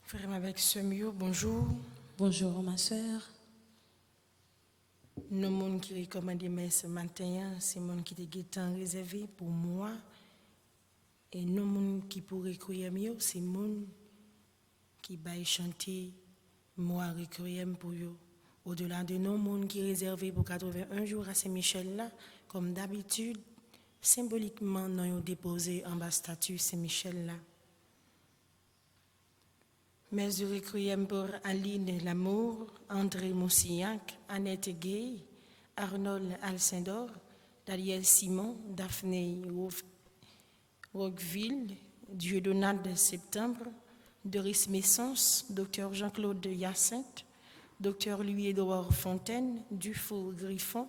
Frère avec Semio, bonjour. Bonjour ma soeur. Nous monde qui recommande mais ce matin, c'est monde qui était temps réservé pour moi. Et nous monde qui pourrait croire mieux, c'est monde qui va chanter moi requiem pour eux. Au-delà de nos monde qui réservé pour 81 jours à Saint-Michel là, comme d'habitude, symboliquement nous avons déposé en bas statue Saint-Michel là. Mais je requiem pour Aline Lamour, André Moussillac, Annette Gay, Arnold Alcindor, Daniel Simon, Daphné Roqueville, Dieudonade Septembre, Doris Messens, Dr Jean-Claude Hyacinthe, Dr Louis-Édouard Fontaine, Dufour Griffon,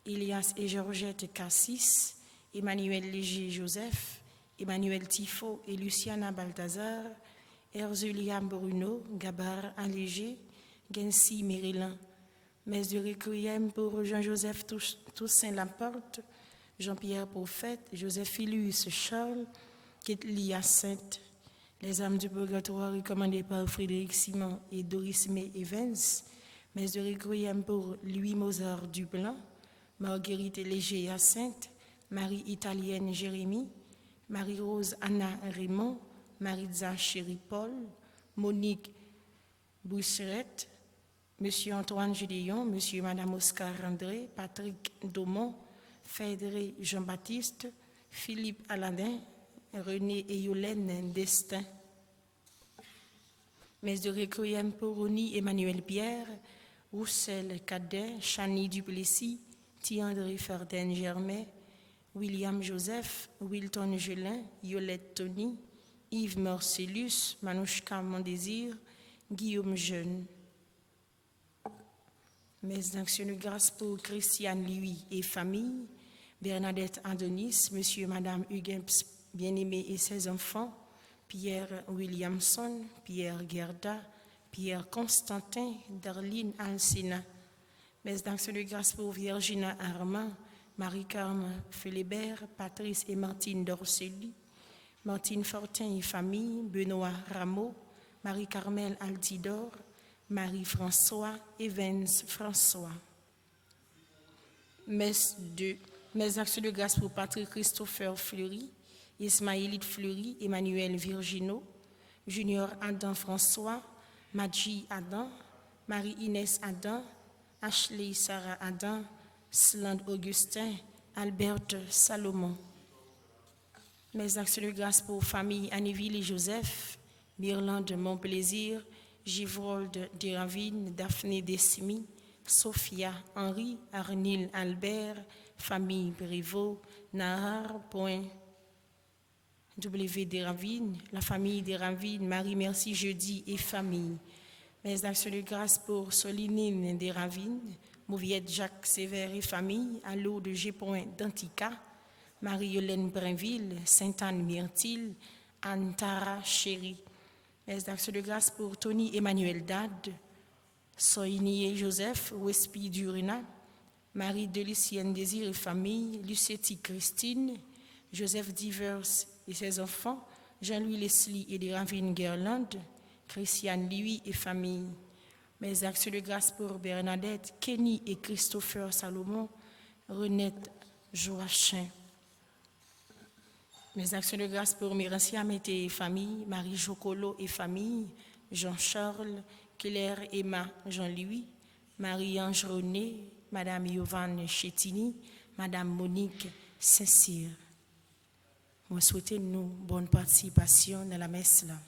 Elias et Georgette Cassis, Emmanuel Léger-Joseph, Emmanuel Tifo et Luciana Balthazar, Erzulia Bruno, Gabar Allégé, Gensi Mérélin, Messe de Requiem pour Jean-Joseph Toussaint Laporte, Jean-Pierre Prophète, Joseph Philus Charles, Ketli Hyacinthe, les âmes du purgatoire recommandées par Frédéric Simon et Doris May Evans, Messe de Requiem pour Louis Mozart Duplan, Marguerite Léger Hyacinthe, Marie Italienne Jérémie, Marie-Rose Anna Raymond, Maritza Chéri-Paul, Monique Boucherette, Monsieur Antoine Gédéon, Monsieur et Madame Oscar André, Patrick Daumont, Fédéré Jean-Baptiste, Philippe Aladin, René et Yolène Destin. Messe de Requiem pour Rony Emmanuel Pierre, Roussel Cadet, Chani Duplessis, Thierry Ferden Germain, William Joseph, Wilton Gelin, Yolette Tony, Yves Marcellus, Manouchka Mondésir, Guillaume Jeune. Messe d'action de grâce pour Christiane Louis et famille, Bernadette Adonis, Monsieur et Madame Hugues bien-aimé et ses enfants, Pierre Williamson, Pierre Gerda, Pierre Constantin, Darline Alcina. Messe d'action de grâce pour Virginia Armand, Marie-Carme Felébert, Patrice et Martine Dorcelli, Martine Fortin et famille, Benoît Rameau, Marie-Carmel Altidor, Marie-François, Evans François. Messe d'action de grâce pour Patrick Christopher Fleury, Ismaélite Fleury, Emmanuel Virgineau, Junior Adam François, Madji Adam, Marie-Inès Adam, Ashley Sarah Adam, Sland Augustin, Alberte Salomon. Mes actions de grâce pour famille Annéville et Joseph, Mirlande Montplaisir, Givrold Déravine, Daphné Dessimi, Sophia Henri, Arnil Albert, famille Briveau, Nahar, Point, W. Déravine, la famille Déravine, Marie Merci Jeudi et famille. Mes actions de grâce pour Solinine Déravine, Mouviette Jacques Sévère et famille, Allo de G. d'Antica, Marie-Hélène Brinville, Sainte-Anne Myrtille, Anne Tara Chéri. Mes actions de grâce pour Tony Emmanuel Dade, Soigné Joseph, Wespi Durina, Marie Delicienne Désir et famille, Lucietti Christine, Joseph Divers et ses enfants, Jean-Louis Leslie et des Ravines Guerland, Christiane Louis et famille. Mes actions de grâce pour Bernadette, Kenny et Christopher Salomon, Renette Joachim. Mes actions de grâce pour Mérancia Mété et famille, Marie Jocolo et famille, Jean-Charles, Claire Emma Jean-Louis, Marie-Ange René, Madame Yovane Chetini, Madame Monique Saint-Cyr. Moi souhaite nous bonne participation dans la messe là.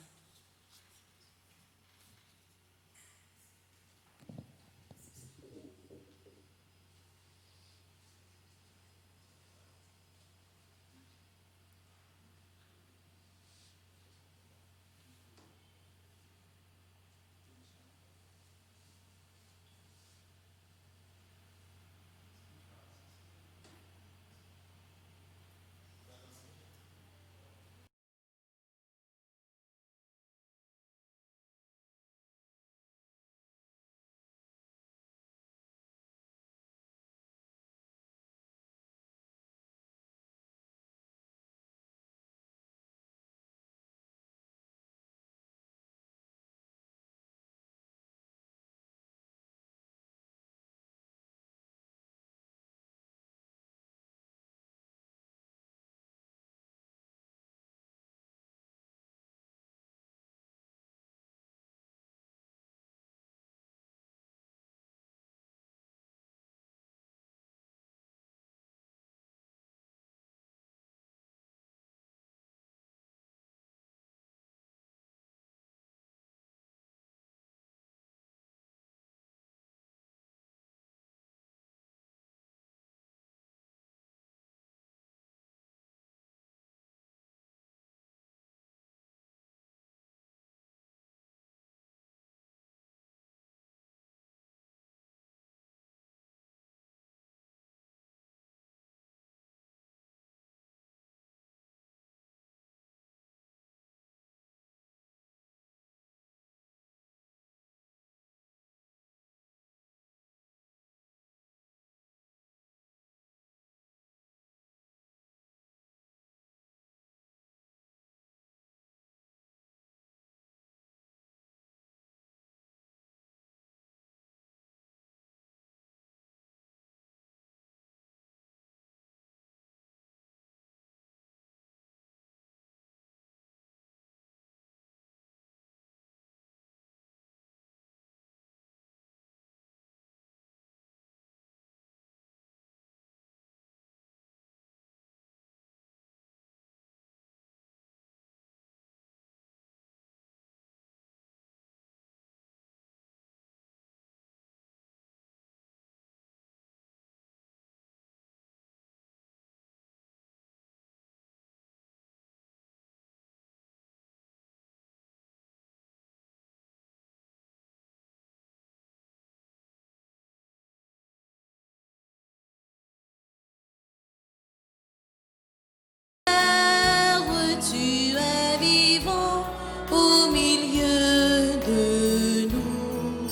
Tu es vivant au milieu de nous.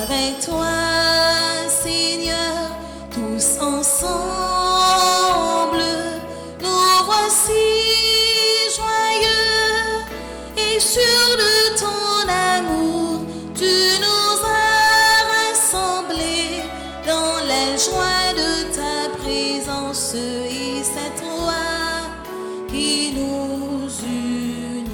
Avec toi, Seigneur, tous ensemble, nous voici joyeux et sûrs de ton amour. Tu nous as rassemblés dans la joie de ta présence et c'est toi qui nous unit.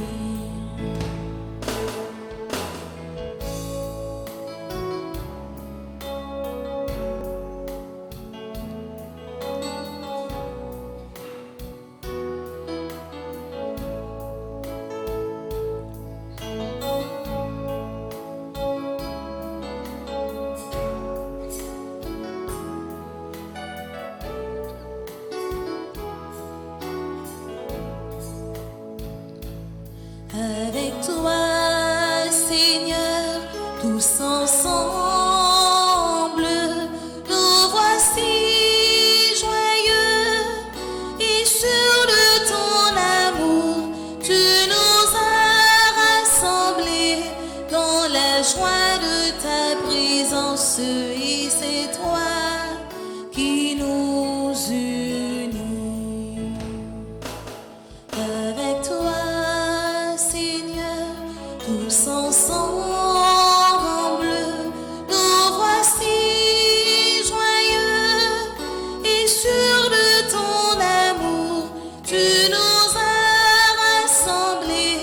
Avec toi, Seigneur, tous ensemble, nous voici joyeux et sûrs de ton amour. Tu nous as rassemblés dans la joie de ta présence et c'est toi qui nous unit. Avec toi, tous ensemble, nous voici joyeux et sûrs de ton amour. Tu nous as rassemblés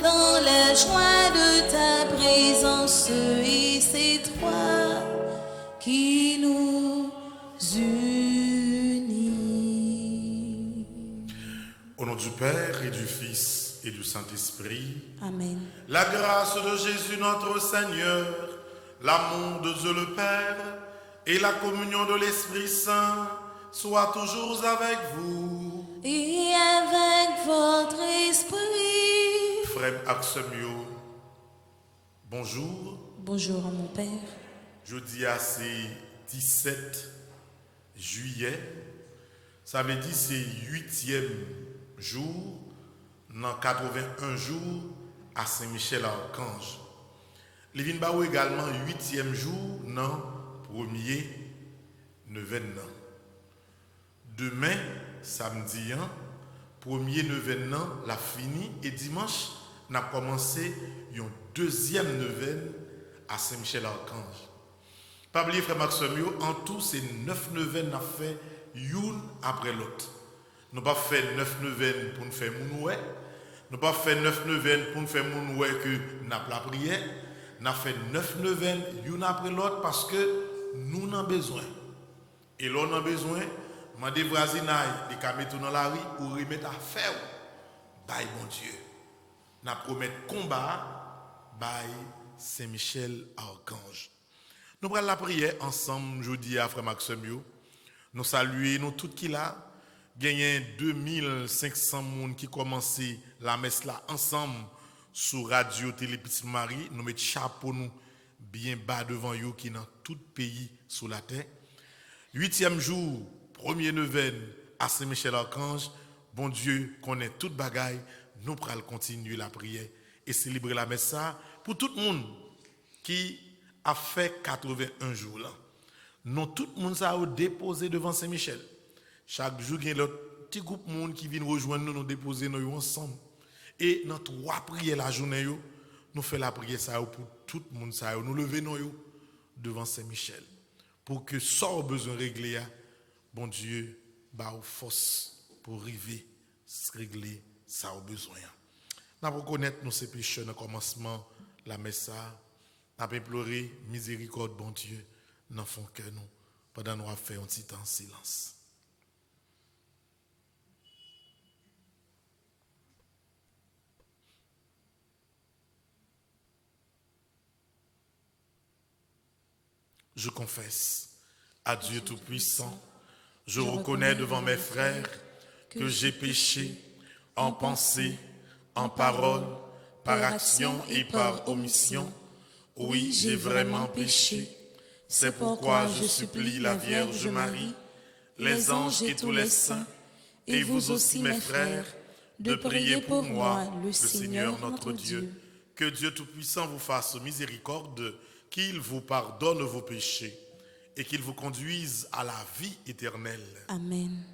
dans la joie de ta du Fils et du Saint-Esprit. Amen. La grâce de Jésus notre Seigneur, l'amour de Dieu le Père et la communion de l'Esprit Saint soient toujours avec vous. Et avec votre esprit. Frère Axemio, bonjour. Bonjour mon Père. Jeudi à c'est 17 juillet. Ça veut dire c'est 8e jour dans 81 jours à Saint-Michel-Archange. Il vient ba également 8e jour dans 1er neuvaine. Demain, samedi, 1er neuvaine la fini et dimanche, on a commencé une 2e neuvaine à Saint-Michel-Archange. Pas oublier frère Maximio, en tout c'est 9 neuvaines à faire une après l'autre. Nous pas fait 9 neuvaines pour nous faire mounoué. Nous pas fait 9 neuvaines pour nous faire mounoué que n'a pas la prière. Nous fait 9 neuvaines une après l'autre parce que nous en avons besoin. Et là on a besoin, mandez voisinaille, les caméras dans la rue ou remettre à faire. Bye bon Dieu. Nous promettre combat bye Saint-Michel Archange. Nous prenons la prière ensemble jeudi à frère Maximio. Nous saluons nous tout qui là. Gagné 2500 personnes qui commencent la messe là ensemble sur Radio Télé Petite Marie. Nous mettons chapeau nous bien bas devant vous qui dans tout pays sur la terre. 8e jour, 1er neuvaine à Saint-Michel-Archange. Bon Dieu connaît toute bagaille. Nous allons continuer la prière et célébrer la messe ça pour tout le monde qui a fait 81 jours là. Nous tout le monde ça a déposé devant Saint-Michel. Chaque jour, il y a un petit groupe de monde qui vient rejoindre nous, nous déposer nous ensemble. Et dans 3 prières la journée, nous faisons la prière ça pour tout le monde. Ça, nous levons nous devant Saint-Michel. Pour que sans besoin de régler, bon Dieu, bah force pour arriver à régler ça au besoin. Nous avons reconnaître nos péchés dans le commencement, la messe. Nous avons imploré miséricorde, bon Dieu, dans fond que nous, pendant nous avons fait un petit temps en silence. Je confesse à Dieu Tout-Puissant, je reconnais devant mes frères que j'ai péché en pensée, en parole, par action et par omission. Oui, j'ai vraiment péché. C'est pourquoi je supplie la Vierge Marie, les anges et tous les saints, et vous aussi mes frères, de prier pour moi, le Seigneur notre Dieu. Que Dieu Tout-Puissant vous fasse miséricorde, qu'il vous pardonne vos péchés et qu'il vous conduise à la vie éternelle. Amen.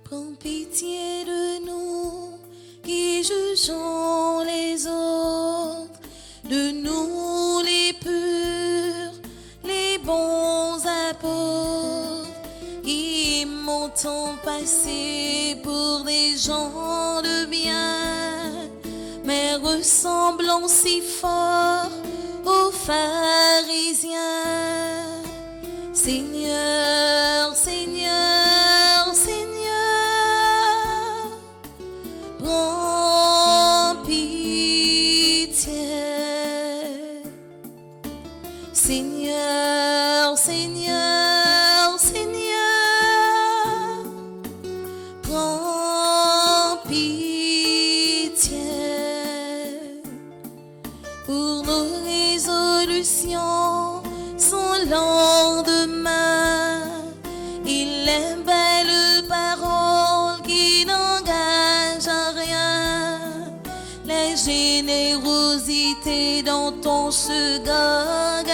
Prends pitié de nous qui jugeons les autres, de nous les purs, les bons apôtres, qui m'ont passé pour des gens de bien, mais ressemblant si fort aux pharisiens. Seigneur, Seigneur, Seigneur, prends pitié. Seigneur, Seigneur, Seigneur, prends pitié. Pour nos résolutions, son lendemain, il est belle parole qui n'engage à rien. La générosité dont on se gargarise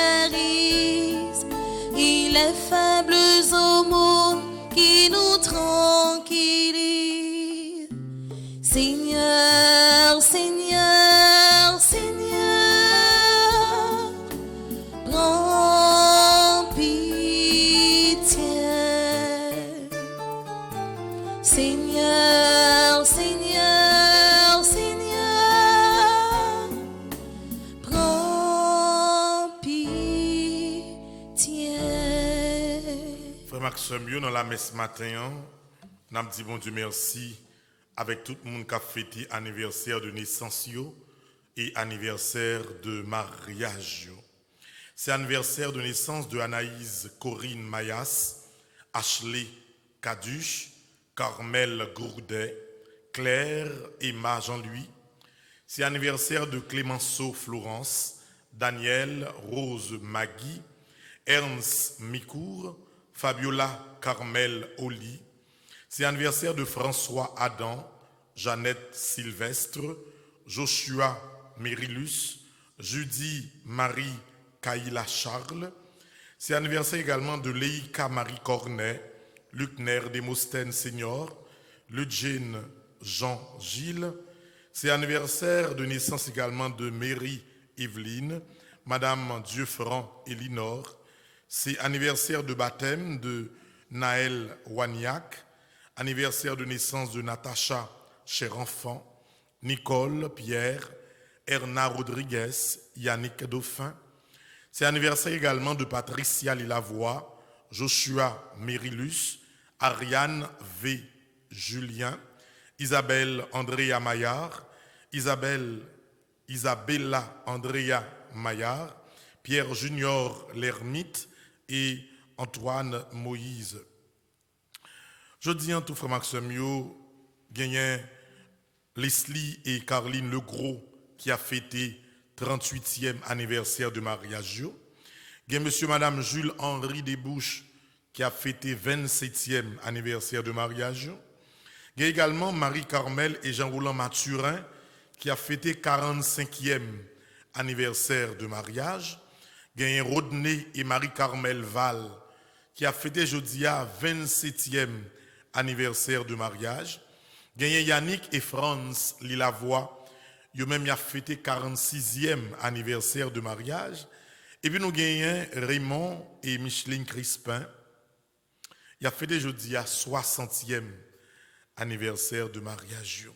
et les faibles aumônes qui nous tranquillisent. Seigneur, Seigneur, Seigneur, prends pitié. Seigneur, Seigneur, Maxime, dans la messe matin, nous dit bon Dieu merci avec tout le monde qui a fêté anniversaire de naissance et anniversaire de mariage. C'est anniversaire de naissance de Anaïs Corinne Mayas, Ashley Caduche, Carmel Gourdet, Claire Emma Jean-Louis. C'est anniversaire de Clémenceau Florence, Daniel Rose Magui, Ernst Micourt, Fabiola Carmel Oli. C'est anniversaire de François Adam, Jeannette Sylvestre, Joshua Mérilus, Judy Marie Kaïla Charles. C'est anniversaire également de Léika Marie Cornet, Lucner Démosthène Senior, Eugène Jean Gilles. C'est anniversaire de naissance également de Mary Evelyne, Madame Dieufranc Elinor. C'est anniversaire de baptême de Naël Wagnac, anniversaire de naissance de Natacha Cher Enfant, Nicole Pierre, Erna Rodriguez, Yannick Dauphin. C'est anniversaire également de Patricia Lilavoie, Joshua Mérilus, Ariane V. Julien, Isabelle Andrea Maillard, Isabella Andrea Maillard, Pierre Junior Lermite et Antoine Moïse. Je dis en tout frère Maxime, gagné Leslie et Caroline Legros qui a fêté 38e anniversaire de mariage. Gagné monsieur madame Jules Henri Desbouches qui a fêté 27e anniversaire de mariage. Gagné également Marie-Carmel et Jean-Roland Mathurin qui a fêté 45e anniversaire de mariage. Gagné Rodney et Marie-Carmel Val qui a fêté jeudi à 27e anniversaire de mariage. Gagné Yannick et Franz Lilavoie, ils même y a fêté 46e anniversaire de mariage. Et puis nous gagnons Raymond et Micheline Crispin, il a fêté jeudi à 60e anniversaire de mariage.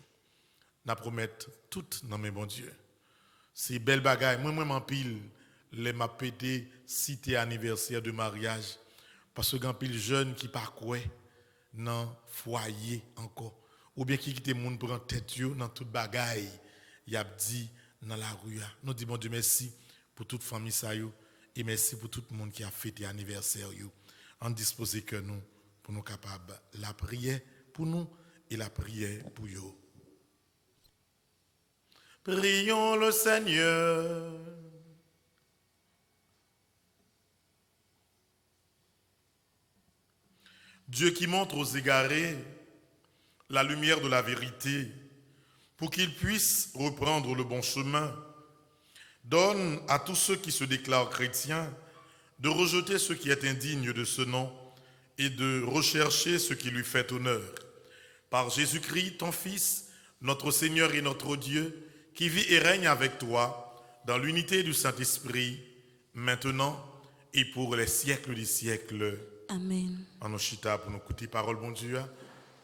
Nous promettons tout dans mes bons dieux. C'est belle bagaille. Moi m'en pile les m'a pété cité anniversaire de mariage parce que pile jeune qui parcourt dans foyer encore ou bien qui quitte monde pour en tête dans toute bagaille y a dit dans la rue. Nous disons bon Dieu merci pour toute famille ça yo et merci pour tout le monde qui a fêté anniversaire yo. En disposer que nous pour nous capables la prière pour nous et la prière pour yo. Prions le Seigneur. Dieu qui montre aux égarés la lumière de la vérité pour qu'ils puissent reprendre le bon chemin, donne à tous ceux qui se déclarent chrétiens de rejeter ce qui est indigne de ce nom et de rechercher ce qui lui fait honneur. Par Jésus-Christ, ton Fils, notre Seigneur et notre Dieu, qui vit et règne avec toi dans l'unité du Saint-Esprit, maintenant et pour les siècles des siècles. Amen. En nos chita pour nous écouter parole bon Dieu.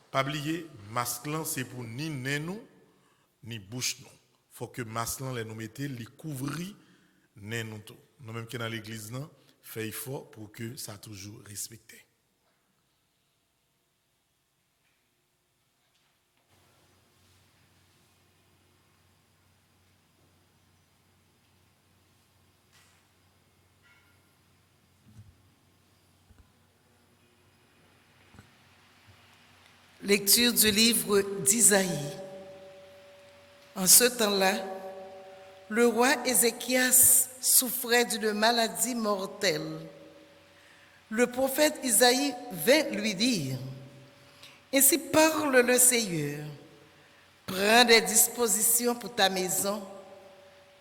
Pas oublier, masculin c'est pour ni nez nous, ni bouche nous. Faut que masculin les nous mettez, les couvrir nez nous tout. Nous même qui dans l'église là, fait effort pour que ça toujours respecté. Lecture du livre d'Isaïe. En ce temps-là, le roi Ézéchias souffrait d'une maladie mortelle. Le prophète Isaïe vint lui dire, « Ainsi parle le Seigneur, prends des dispositions pour ta maison,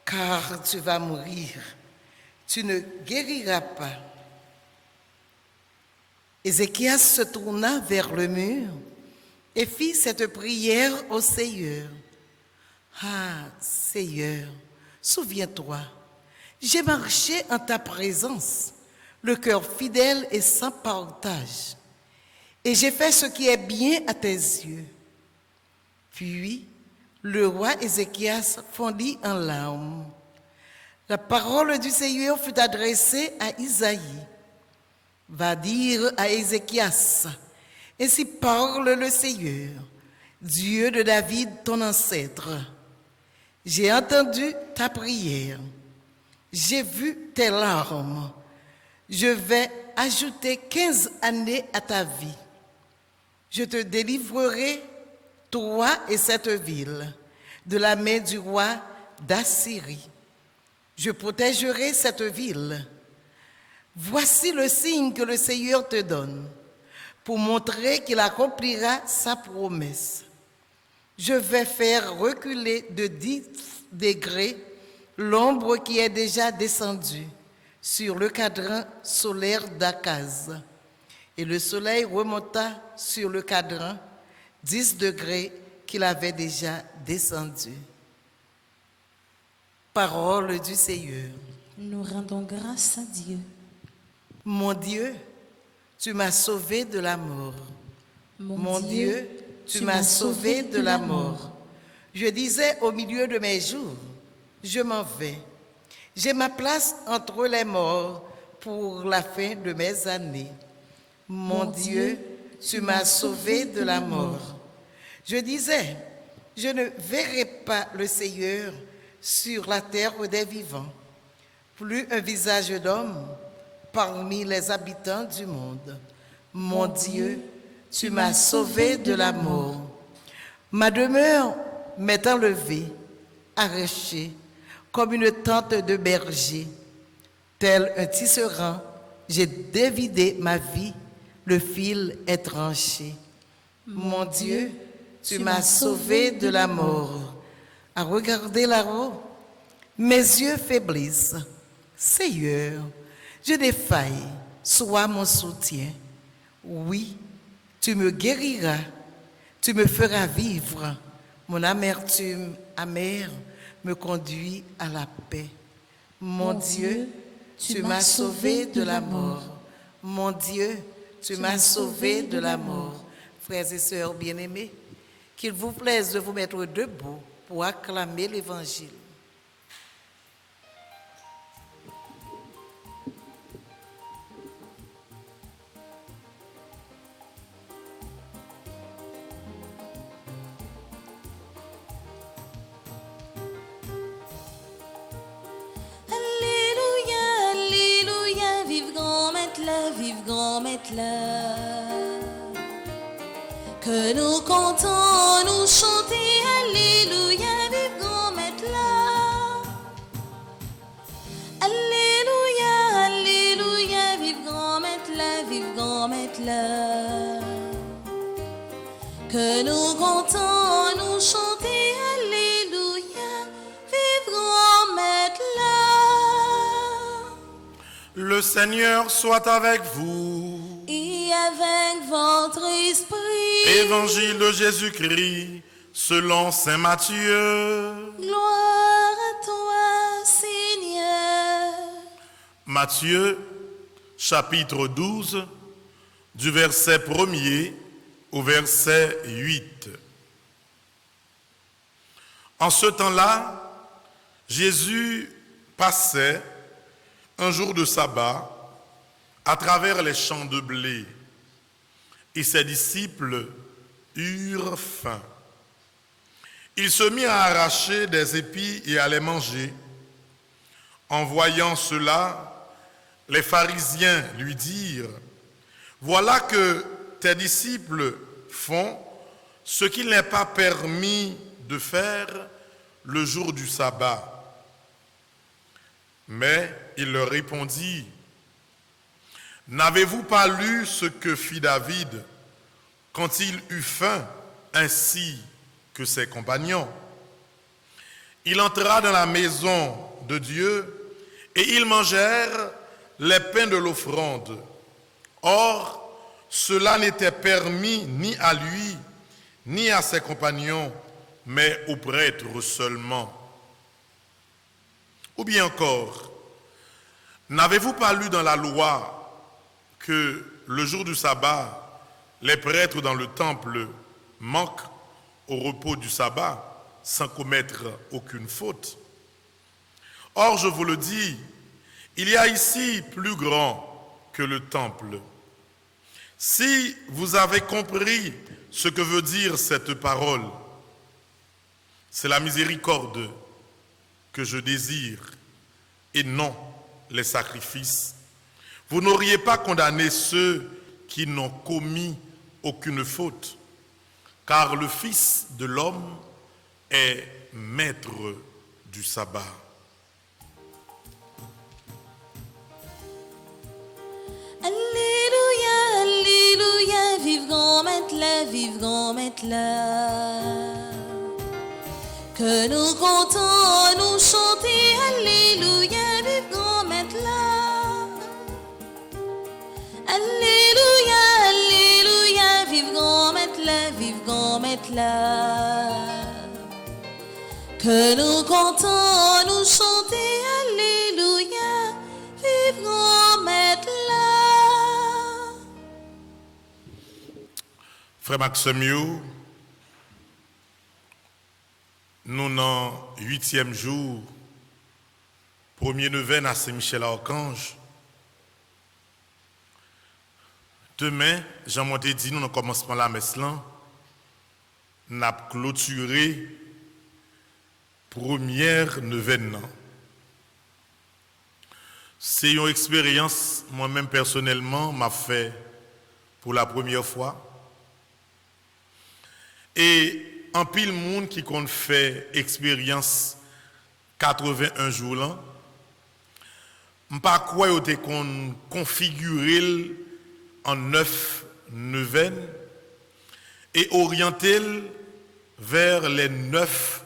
car tu vas mourir, tu ne guériras pas. » Ézéchias se tourna vers le mur et fit cette prière au Seigneur. « Ah, Seigneur, souviens-toi, j'ai marché en ta présence, le cœur fidèle et sans partage, et j'ai fait ce qui est bien à tes yeux. » Puis, le roi Ézéchias fondit en larmes. La parole du Seigneur fut adressée à Isaïe. Va dire à Ézéchias, ainsi parle le Seigneur, Dieu de David, ton ancêtre. J'ai entendu ta prière, j'ai vu tes larmes. Je vais ajouter 15 années à ta vie. Je te délivrerai, toi et cette ville, de la main du roi d'Assyrie. Je protégerai cette ville. Voici le signe que le Seigneur te donne pour montrer qu'il accomplira sa promesse. Je vais faire reculer de 10 degrés l'ombre qui est déjà descendue sur le cadran solaire d'Akaz. Et le soleil remonta sur le cadran 10 degrés qu'il avait déjà descendu. Parole du Seigneur. Nous rendons grâce à Dieu. Mon Dieu, tu m'as sauvé de la mort. Mon Dieu, tu m'as sauvé de la mort. Je disais au milieu de mes jours, je m'en vais. J'ai ma place entre les morts pour la fin de mes années. Mon Dieu, tu m'as sauvé de la mort. Je disais, je ne verrai pas le Seigneur sur la terre des vivants. Plus un visage d'homme parmi les habitants du monde. Mon Dieu, tu m'as sauvé de la mort. Ma demeure m'est enlevée, arrachée, comme une tente de berger. Tel un tisserand, j'ai dévidé ma vie, le fil est tranché. Mon Dieu, tu m'as sauvé de la mort. À regarder là-haut, mes yeux faiblissent. Seigneur, je défaille, sois mon soutien. Oui, tu me guériras, tu me feras vivre. Mon amertume amère me conduit à la paix. Mon Dieu, tu m'as sauvé de la mort. Mon Dieu, tu m'as sauvé de la mort. Frères et sœurs bien-aimés, qu'il vous plaise de vous mettre debout pour acclamer l'Évangile. Alléluia, Alléluia, vive grand maître là, vive grand maître là. Que nous comptons, nous chanter, Alléluia, vive grand maître là. Alléluia, Alléluia, vive grand maître là, vive grand maître là. Que nous comptons, nous chanter, Alléluia, vive grand maître là. Le Seigneur soit avec vous. Et avec votre esprit. Évangile de Jésus-Christ selon saint Matthieu. Gloire à toi, Seigneur. Matthieu, chapitre 12, du verset 1er au verset 8. En ce temps-là, Jésus passait un jour de sabbat à travers les champs de blé, et ses disciples eurent faim. Il se mit à arracher des épis et à les manger. En voyant cela, les pharisiens lui dirent, « Voilà que tes disciples font ce qu'il n'est pas permis de faire le jour du sabbat. » Mais il leur répondit, « N'avez-vous pas lu ce que fit David quand il eut faim, ainsi que ses compagnons? Il entra dans la maison de Dieu et ils mangèrent les pains de l'offrande. Or, cela n'était permis ni à lui, ni à ses compagnons, mais aux prêtres seulement. Ou bien encore, n'avez-vous pas lu dans la loi que le jour du sabbat, les prêtres dans le temple manquent au repos du sabbat sans commettre aucune faute? Or, je vous le dis, il y a ici plus grand que le temple. Si vous avez compris ce que veut dire cette parole, c'est la miséricorde que je désire et non les sacrifices. Vous n'auriez pas condamné ceux qui n'ont commis aucune faute, car le Fils de l'homme est maître du sabbat. Alléluia, Alléluia, vive grand maître là. Que nous comptons nous chanter, Alléluia, vive grand maître là. Alléluia, Alléluia, vive grand maître là. Que nous comptons nous chanter, Alléluia, vive grand maître là. Frère Maxime, nous dans 8e jour, premier neuvaine à Saint-Michel-Archange. Demain, Jean-Monté dit, nous, dans le commencement de la messe, nous avons clôturé première neuvaine. C'est une expérience, moi-même personnellement, m'a fait pour la première fois. Et en pile monde qui compte fait expérience 81 jours là, m'pas quoi yo te qu'on configurer en 9 neuvaines et orienter vers les 9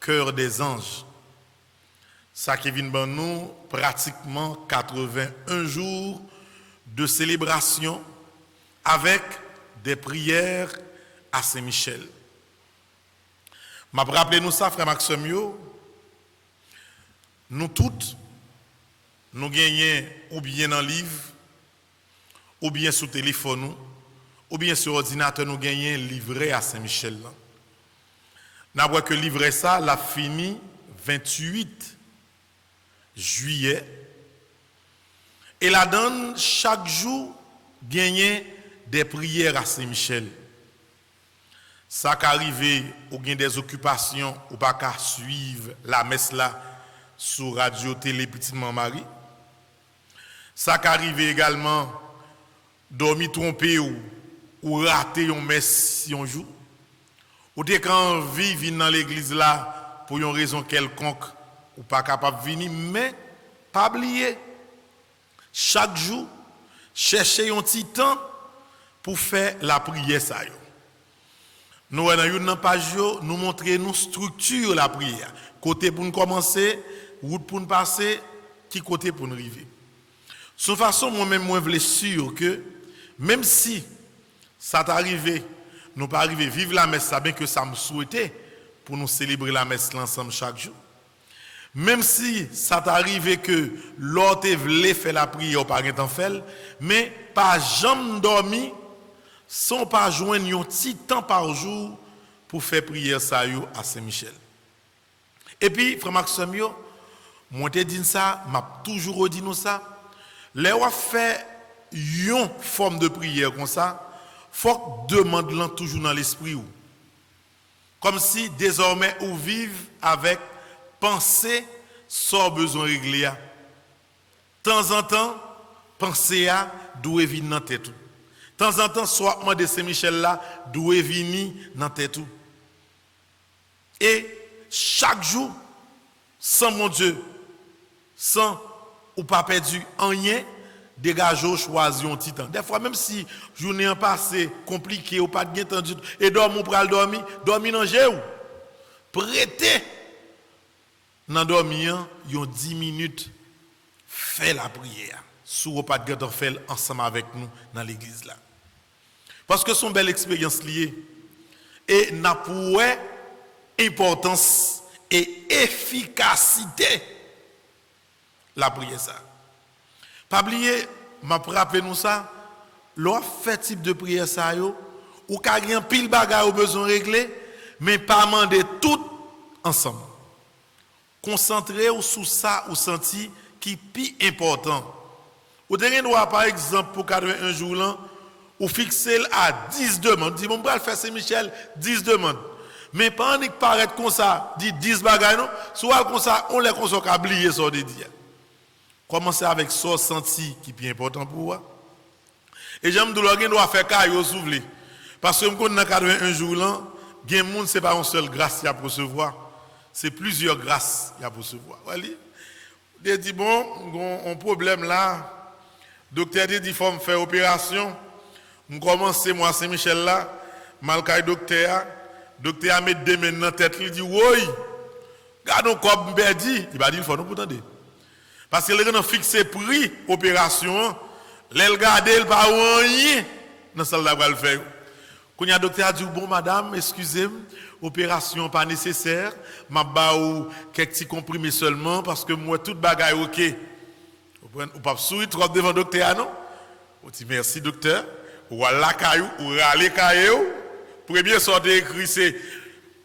cœurs des anges. Ça qui vient ben nous pratiquement 81 jours de célébration avec des prières à Saint-Michel. M'a rappelé nous ça, frère Maxime, nous toutes, nous gagnons ou bien dans le livre, ou bien sur téléphone, ou bien sur ordinateur, nous gagnons livret à Saint-Michel. Nous avons que livret ça, l'a fini 28 juillet. Et la donne, chaque jour, gagne des prières à Saint-Michel. Ça qu'arrive ou bien des occupations ou pas qu'à suivre la messe là sur radio télé Petite Marie. Ça qu'arrive également dormir trompé ou rater une messe si on joue. Ou dès qu'on vit dans l'église là pour une raison quelconque ou pas capable de venir, mais pas oublier chaque jour chercher un petit temps pour faire la prière ça yo. Nous, dans une page, nous montrons nous structure la prière. Côté pour nous commencer, route pour nous passer, qui côté pour nous arriver. De toute façon, moi-même, je veux sûr que même si ça t'arrive, nous pas arriver vivre la messe, ça bien que ça me souhaitait pour nous célébrer la messe ensemble chaque jour. Même si ça t'arrive que l'autre voulait faire la prière, pas de temps faire, mais pas jamais dormi. Sans pas joindre un petit temps par jour pour faire prière ça à Saint-Michel. Et puis, frère Maxime, moi te dit ça, m'a toujours dit nous ça. Les on fait une forme de prière comme ça, faut demander toujours dans l'esprit ou. Comme si désormais ou vivent avec pensée sans besoin régler. De temps en temps, pensée à doit venir dans tête. De temps en temps, soit moi de Saint-Michel là, doit venir dans tête. Et chaque jour, sans mon Dieu, sans ou pas perdu en rien, dégagez choisi un petit temps. Des fois, même si journée en passé compliqué ou pas de temps du tout, et dormir pour aller dormir dans jeu. Prêtez dans dormir, 10 minutes, fait la prière. Si vous pas de temps faire ensemble avec nous dans l'église là. Parce que c'est une belle expérience liée. Et n'a pour importance et efficacité la prière ça. Pas oublier, m'a rappelé nous ça, l'on fait type de prière ça yo, ou ka gen pile bagay ou besoin régler, mais pas demander tout ensemble. Concentrez-vous sur ça ou senti qui est plus important Ou avez droit, par exemple, pour 81 jours là, ou fixer à 10 demandes. Dit, bon, faire Saint-Michel, 10 demandes. Mais pas en paraître comme ça, dit 10 bagages, non? Soit comme ça, on les consomme à oublier ça de dire. Commencez avec ça senti qui est important pour vous. Et j'aime de l'organe doit faire caillou souffler. Parce que dans 81 jours là, gen moun c'est pas une seule grâce qu'il a pour recevoir, c'est plusieurs grâces qu'il a pour recevoir. Voilà. Il dit bon, un problème là. Docteur dit faut me faire opération. Je commence moi Saint-Michel là, malgré docteur a mis deux mains dans la tête, il dit oui. Gardons comme dit, il va dire il faut nous attendre. Parce que les gens ont fixé prix opération, les garder il pas rien dans salle là va le faire. Quand le docteur a dit bon madame, excusez-moi, opération pas nécessaire, m'a ba ou quelques petits comprimés seulement parce que moi toute bagaille OK. Ou pas sourire trop devant docteur non? On dit merci docteur. Ou à la caillou ou râler caillou. Premier sorte écrit c'est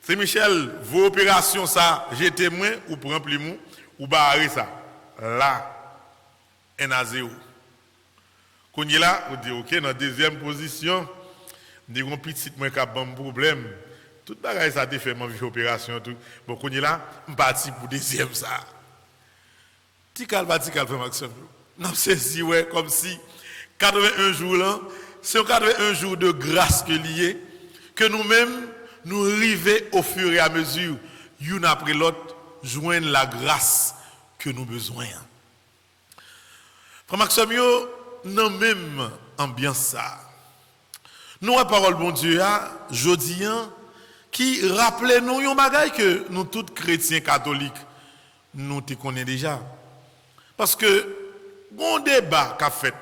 Michel, vos opérations ça, j'ai témoin ou prend plus mou ou barrer ça. Là un à zéro. Quand il là, on dit OK dans deuxième position, dit un petit moins qui a bon problème. Tout bagaille ça te fait mon opération tout. Bon quand il là, on parti pour deuxième ça. Tikal fait Maxime. Non saisi ouais comme si 81 jours là, c'est 81 jours de grâce que lié que nous-mêmes nous arrivons au fur et à mesure, l'une après l'autre, joindre la grâce que nous avons besoin. Frère Maxime, dans même ambiance ça. Nous la parole bon Dieu jodi qui rappelle nous un bagage que nous tous chrétiens catholiques nous te connaissons déjà. Parce que bon débat qu'a fait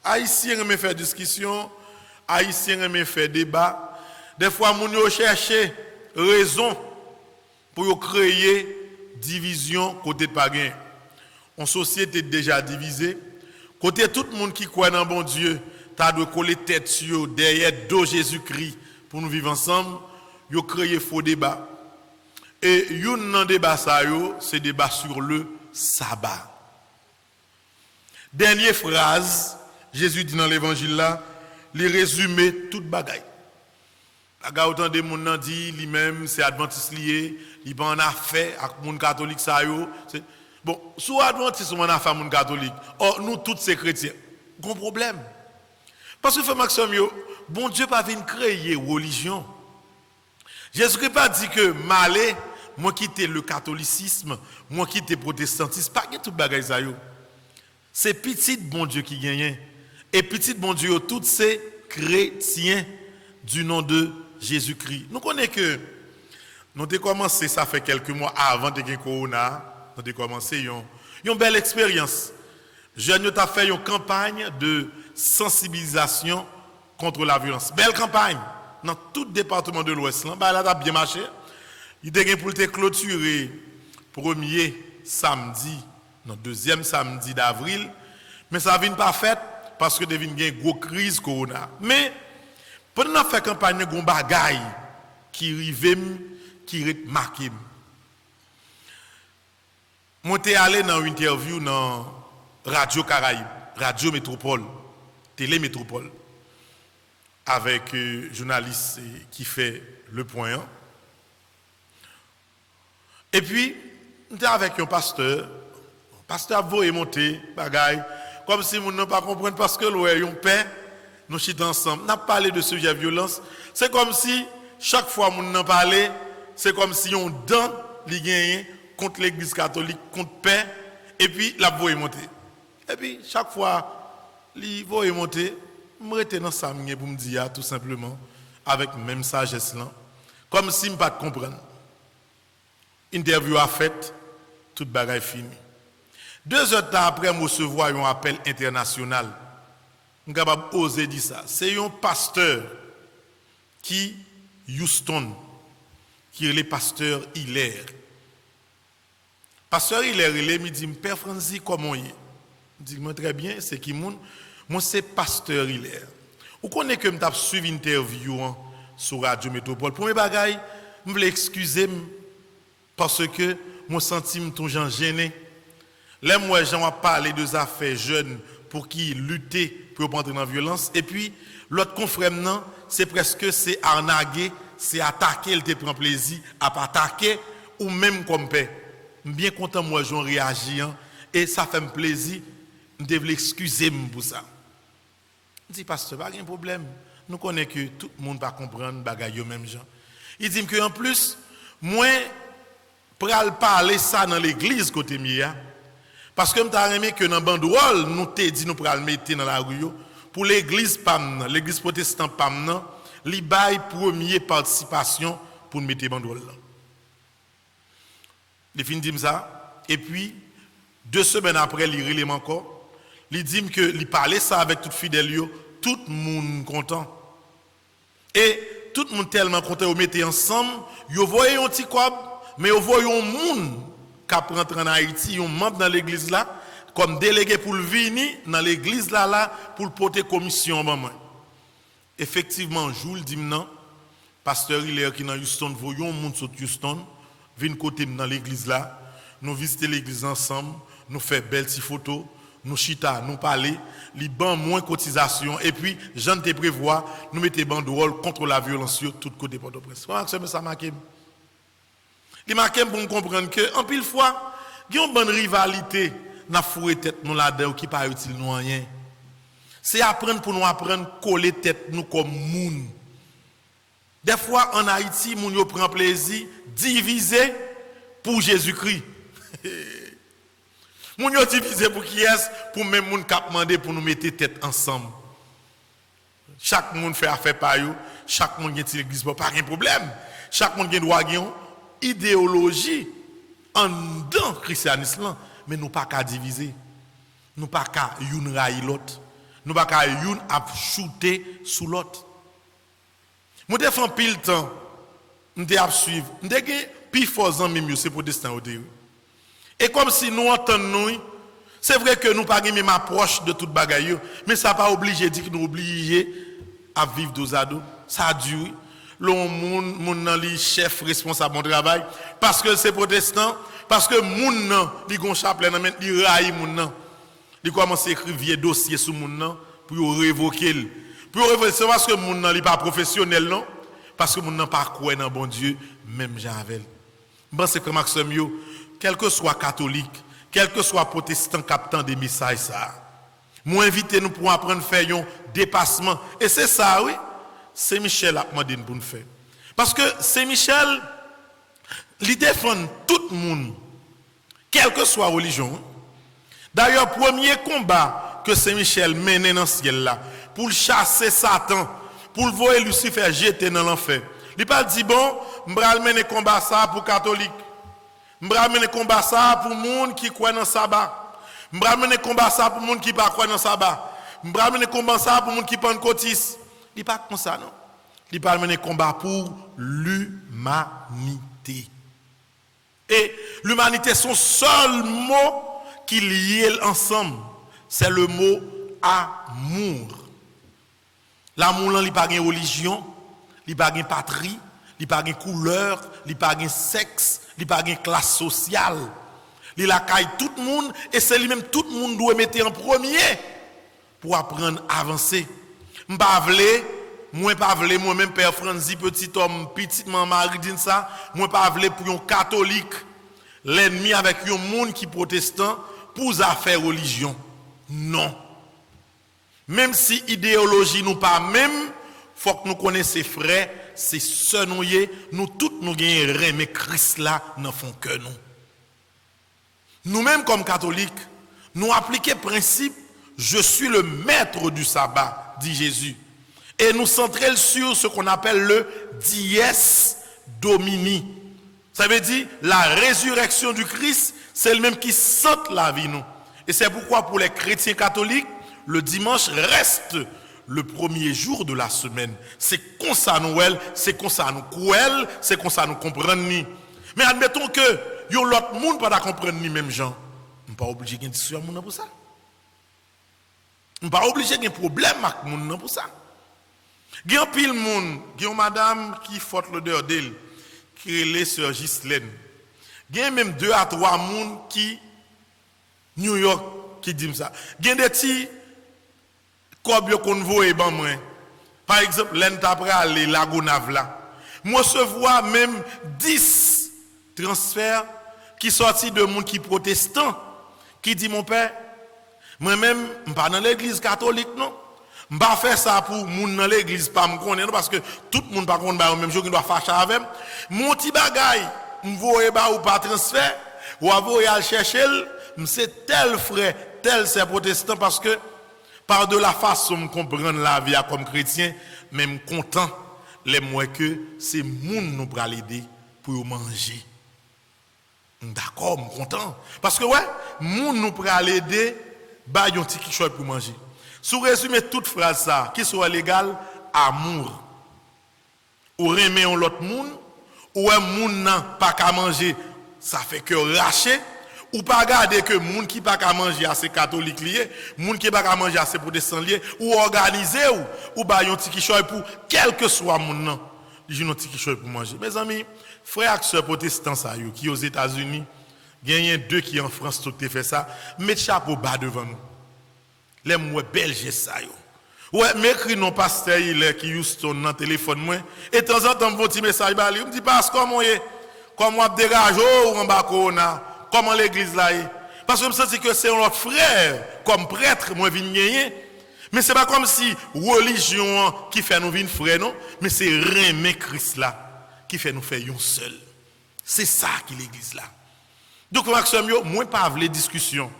Haïtiens aiment faire discussion, Haïtiens aiment faire débat. Des fois, moun yo chercher raison pour créer division côté de païen. En société déjà divisée, côté tout le monde qui croit dans bon Dieu, t'as de coller tête sur derrière dos Jésus-Christ pour nous vivre ensemble, yo créé faux débat. Et yon nan débat ça yo, c'est débat sur le sabbat. Dernière phrase, Jésus dit dans l'évangile là, les résumer toute bagaille. Aga autant de moun nan dit lui-même c'est adventiste lié, il pas en affaire avec moun catholique ça yo. Bon, sous adventiste on en affaire moun catholique. Or nous tous ces chrétiens, gros problème. Parce que frère Maxime yo, bon Dieu pas vinn créer religion. Jésus-Christ pas dit que malé moi quitter le catholicisme, moi quitter le protestantisme, pas que tout bagaille ça yo. C'est petit bon Dieu qui gagne. Et petit bon Dieu tous ces chrétiens du nom de Jésus-Christ. Nous connaissons que nous avons commencé, ça fait quelques mois avant de gagner Corona, nous avons commencé une belle expérience. Jeunes ont fait une campagne de sensibilisation contre la violence. Belle campagne dans tout le département de l'Ouest. Là, elle a bien marché. Il a gagné pour le clôturer premier samedi, non deuxième samedi d'avril, mais ça vient pas fait parce que devine une grosse crise Corona. Mais pendant faire campagne, il y a un bagay qui rive, qui marqué. Je suis allé dans une interview dans Radio Caraïbe, Radio Métropole, Télé Métropole, avec un journaliste qui fait le point. Et puis, j'étais avec un pasteur. Le pasteur a voulu monter, bagay, comme si nous ne pas comprendre parce que l'oué, on paix. Nous sommes ensemble, nous avons parlé de sujet de violence. C'est comme si, chaque fois que nous en parlons, c'est comme si on donne les gagnants contre l'église catholique, contre paix, et puis la voix est montée. Et puis, chaque fois, la voix est montée, je me rete dans ça pour me dire tout simplement, avec même sagesse là, comme si je ne pas comprendre. Interview a fait, toute bagaille finie. 2 heures après, je recevoir un appel international. Je suis capable d'oser dire ça. C'est un pasteur qui, Houston, qui est le pasteur Hilaire. Pasteur Hilaire, il me dit, Père Franzi, comment il est? Je dis, très bien, c'est qui moun? Moi, c'est pasteur Hilaire. Vous connaissez que je suis suivi une interview sur Radio Métropole. Pour mes bagailles, je voulais excuser parce que je me sens tout gêné. Là, moi, j'en parlé de affaires jeunes pour qui lutter pour pas entrer dans la violence. Et puis, l'autre confrère, non, c'est presque c'est arnaguer, c'est attaquer, il te prend plaisir à pas attaquer, ou même comme paix. Bien content, moi, j'en réagis, hein, et ça fait me plaisir, je devais l'excuser pour ça. Je dis, pasteur, pas de problème. Nous connaissons que tout le monde ne va pas comprendre les mêmes gens. Il dit qu'en plus, moi, pour parler ça dans l'église côté mia, parce que je t'ai aimé que dans le banderole, nous t'ai dit nous pour le mettre dans la rue, pour l'église PAM, l'église protestante PAM, li bail première participation pour nous mettre banderole là. Il fin dit ça, et puis 2 semaines après, il relève encore, il dit que il parlait ça avec tout fidèle, tout le monde content. Et tout le monde tellement content de mettre ensemble, vous voyez un petit quoi, mais vous voyez un monde qui rentre en Haïti, un membre dans l'église là, comme délégué pour le venir dans l'église là pour porter commission maman. Effectivement, je vous le dis maintenant, pasteur Hilaire qui est dans Houston, voyons un monde sur Houston, vient côté dans l'église là, nous visiter l'église ensemble, nous faire belles petites photos, nous chita, nous parler, li ban moins cotisation et puis j'en te prévoit nous mettre banderole contre la violence sur tout côté Port-au-Prince. Ça marque. Il marque pour nous comprendre que en pile fois, il y a une bonne rivalité n'a fourré tête nous là-dedans qui pas utile nous rien. C'est apprendre pour nous apprendre coller tête nous comme moun. Des fois en Haïti, moun yo prend plaisir diviser pour Jésus-Christ. Moun yo divisé pour qui est pour même moun k'ap mandé pour nous mettre tête ensemble. Chaque monde fait affaire par yo, chaque monde gen l'église pas de problème. Chaque monde gen droit gen idéologie en dedans christianisme mais nous pas qu'à diviser. Nous pas qu'à youn raï l'autre. Nous pas qu'à youn ap shooter sous l'autre. Moi te font pile temps, m'te ap suivre. M'te gen pi fort zan même c'est protestant au dé. Et comme si nous entendons, c'est vrai que nous pas même approche de toute bagaille, mais ça pas obligé dire que nous obligés à vivre dos à dos. Ça a dû l'on moun nan li chef responsable de travail parce que c'est protestant, parce que moun nan li gon chapelet nan men li raï moun nan. Li commence écrire vieux dossier sur moun nan pour révoquer. Pour révoquer c'est parce que moun nan li pas professionnel non, parce que moun nan pas croire dans bon Dieu même Jean avec. Bon c'est comme Maxime yo quel que soit catholique, quel que soit protestant captant des messages ça. Moi inviter nous pour apprendre faire un dépassement et c'est ça oui, c'est Michel a demandé pour nous faire. Parce que c'est Michel il défend tout le monde quelle que soit religion. D'ailleurs premier combat que Saint Michel mène dans le ciel là pour chasser Satan, pour le voir Lucifer jeter dans l'enfer. Il pas dit bon, m'bral mener combat ça pour catholique. M'bral mener combat ça pour monde qui croit dans sabbat. M'bral mener combat ça pour monde qui pas croit dans sabbat. M'bral mener combat ça pour monde qui pentecôtiste. Il pas comme ça non. Il pas mener combat pour l'humanité. Et l'humanité son seul mot qui lie ensemble, c'est le mot amour. L'amour là, il pas de religion, il pas de patrie, il pas de couleur, il pas de sexe, il pas de classe sociale. Il accueille tout le monde et c'est lui-même tout le monde doit mettre en premier pour apprendre à avancer. Moi pas vle moi-même père Franzi petit homme petite maman Marie dit ça, moi pas vle pour un catholique l'ennemi avec un monde qui protestant pour faire religion. Non. Même si idéologie nous pas même, faut que nous connaissions frères, c'est sœurs nous tous nous gagnons rien mais Christ là n'en font que nous. Nous-mêmes comme catholiques, nous appliquons le principe je suis le maître du sabbat, dit Jésus. Et nous centrons sur ce qu'on appelle le dies domini. Ça veut dire la résurrection du Christ, c'est le même qui sente la vie nous. Et c'est pourquoi pour les chrétiens catholiques, le dimanche reste le premier jour de la semaine. C'est comme ça Noël, c'est comme ça nous croyons, c'est comme ça nous comprenons. Mais admettons que l'autre monde pas comprendre ni même gens. On pas obligé de discussion pour ça. On pas obligé de problème avec monde pour ça. Il y a un pile monde, il y a une madame qui faute l'odeur d'elle, qui est les sœurs Ghislaine. Il y a même 2 à 3 monde qui New York qui dit ça. Il y a des petits comme qu'on voit ban moi. Par exemple, l'entapre aller la Gonave là. Moi se vois même 10 transferts qui sortis de monde qui protestant qui dit mon père moi-même je pas dans l'église catholique non. Je pas faire ça pour moun dans l'église pas me connaître parce que tout le monde pas connaître même jour qui doit fâcher avec mon petit bagay m'voyer ba ou pas transfert ou avoyer aller chercher c'est tel frère tel c'est protestant parce que par de la façon de comprendre la vie comme chrétien, même content, les mois que c'est moun nous pour l'aider pour manger. D'accord, content. Parce que ouais, moun nous pour l'aider, bah yon petit chose pour manger. Sous résumer toute phrase ça, qui soit légal, amour. Ou remet on l'autre moun, ou un moun nan pas qu'à manger, ça fait que racher. Ou pas garder que moun qui pas qu'à manger assez catholique lié, moun qui pas qu'à manger assez protestant lié, ou organiser ou ba yon petit choy pour quel que soit moun nan, yon petit choy pour manger. Mes amis, frères et sœurs protestants ça yo qui aux États-Unis, gagne deux qui en France tout fait ça, mettre chapeau bas devant nous. Les moi belge ça yo. Ouais, m'écrit non pasteur il qui Houston dans téléphone moi et de temps en temps mon petit message ba li, me dit parce comment est comme on dégage ou en bas corona. Comment l'église là est. Parce que je me sens que c'est notre frère, comme prêtre, moi vinn gagner. Mais c'est pas comme si religion qui fait nous vinn frère non, mais c'est remet Christ là qui fait nous faire un seul. C'est ça qui l'église là. Donc Maxime yo, moi pas vle discussion.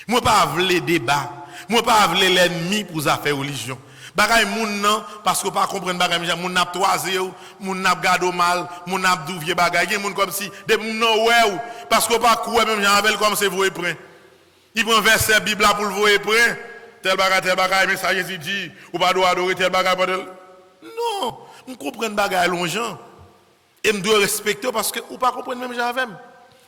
Moi pas vle débat. Moi pas vle l'ennemi pour ça faire religion. Bagay moun nan parce que pas comprendre bagay moun n'a toisé moun n'a gado mal moun n'a douvier bagay gen moun comme si des moun nan ouais parce que pas quoi même Jean avec comme c'est voyer prend il prend verset Bible là pour le voyer prend tel bagay mais ça Jésus dit ou pas doit adorer tel bagay non on comprend bagay longeant et me doit respecter parce que ou pas comprendre même Jean avec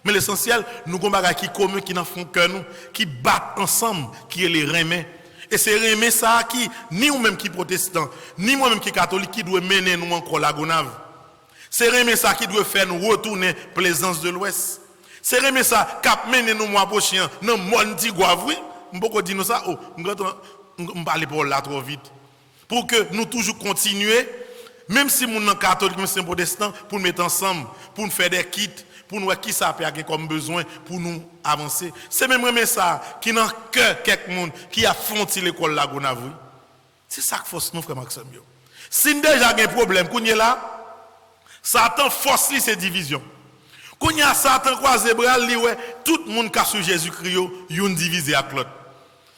mais l'essentiel nous gon bagay qui commun qui dans font cœur nous qui battent ensemble qui est les remet. Et c'est remet ça qui, ni ou même qui protestant, ni moi-même qui catholique, qui doit mener nous encore la Gonave. C'est remet ça qui doit faire nous retourner Plaisance de l'Ouest. C'est remet ça qui a mené nous mois prochain dans Mondi Guavri. M'boko dit nous ça, oh, m'parle pour là trop vite. Pour que nous toujours continuer, même si nous sommes catholiques, même si nous sommes protestants, pour nous mettre ensemble, pour nous faire des kits, pour nous voir qui ça peut avoir comme besoin pour nous avancer. C'est même ça qui n'a que quelqu'un qui a fonti l'école la Gonavri. C'est ça que force nous frère Maxime. Si déjà un problème qu'on est là, Satan force ces divisions. Qu'on y a Satan croisé bras li ouais, tout le monde qui a sur Jésus-Christ yon divisé à l'autre.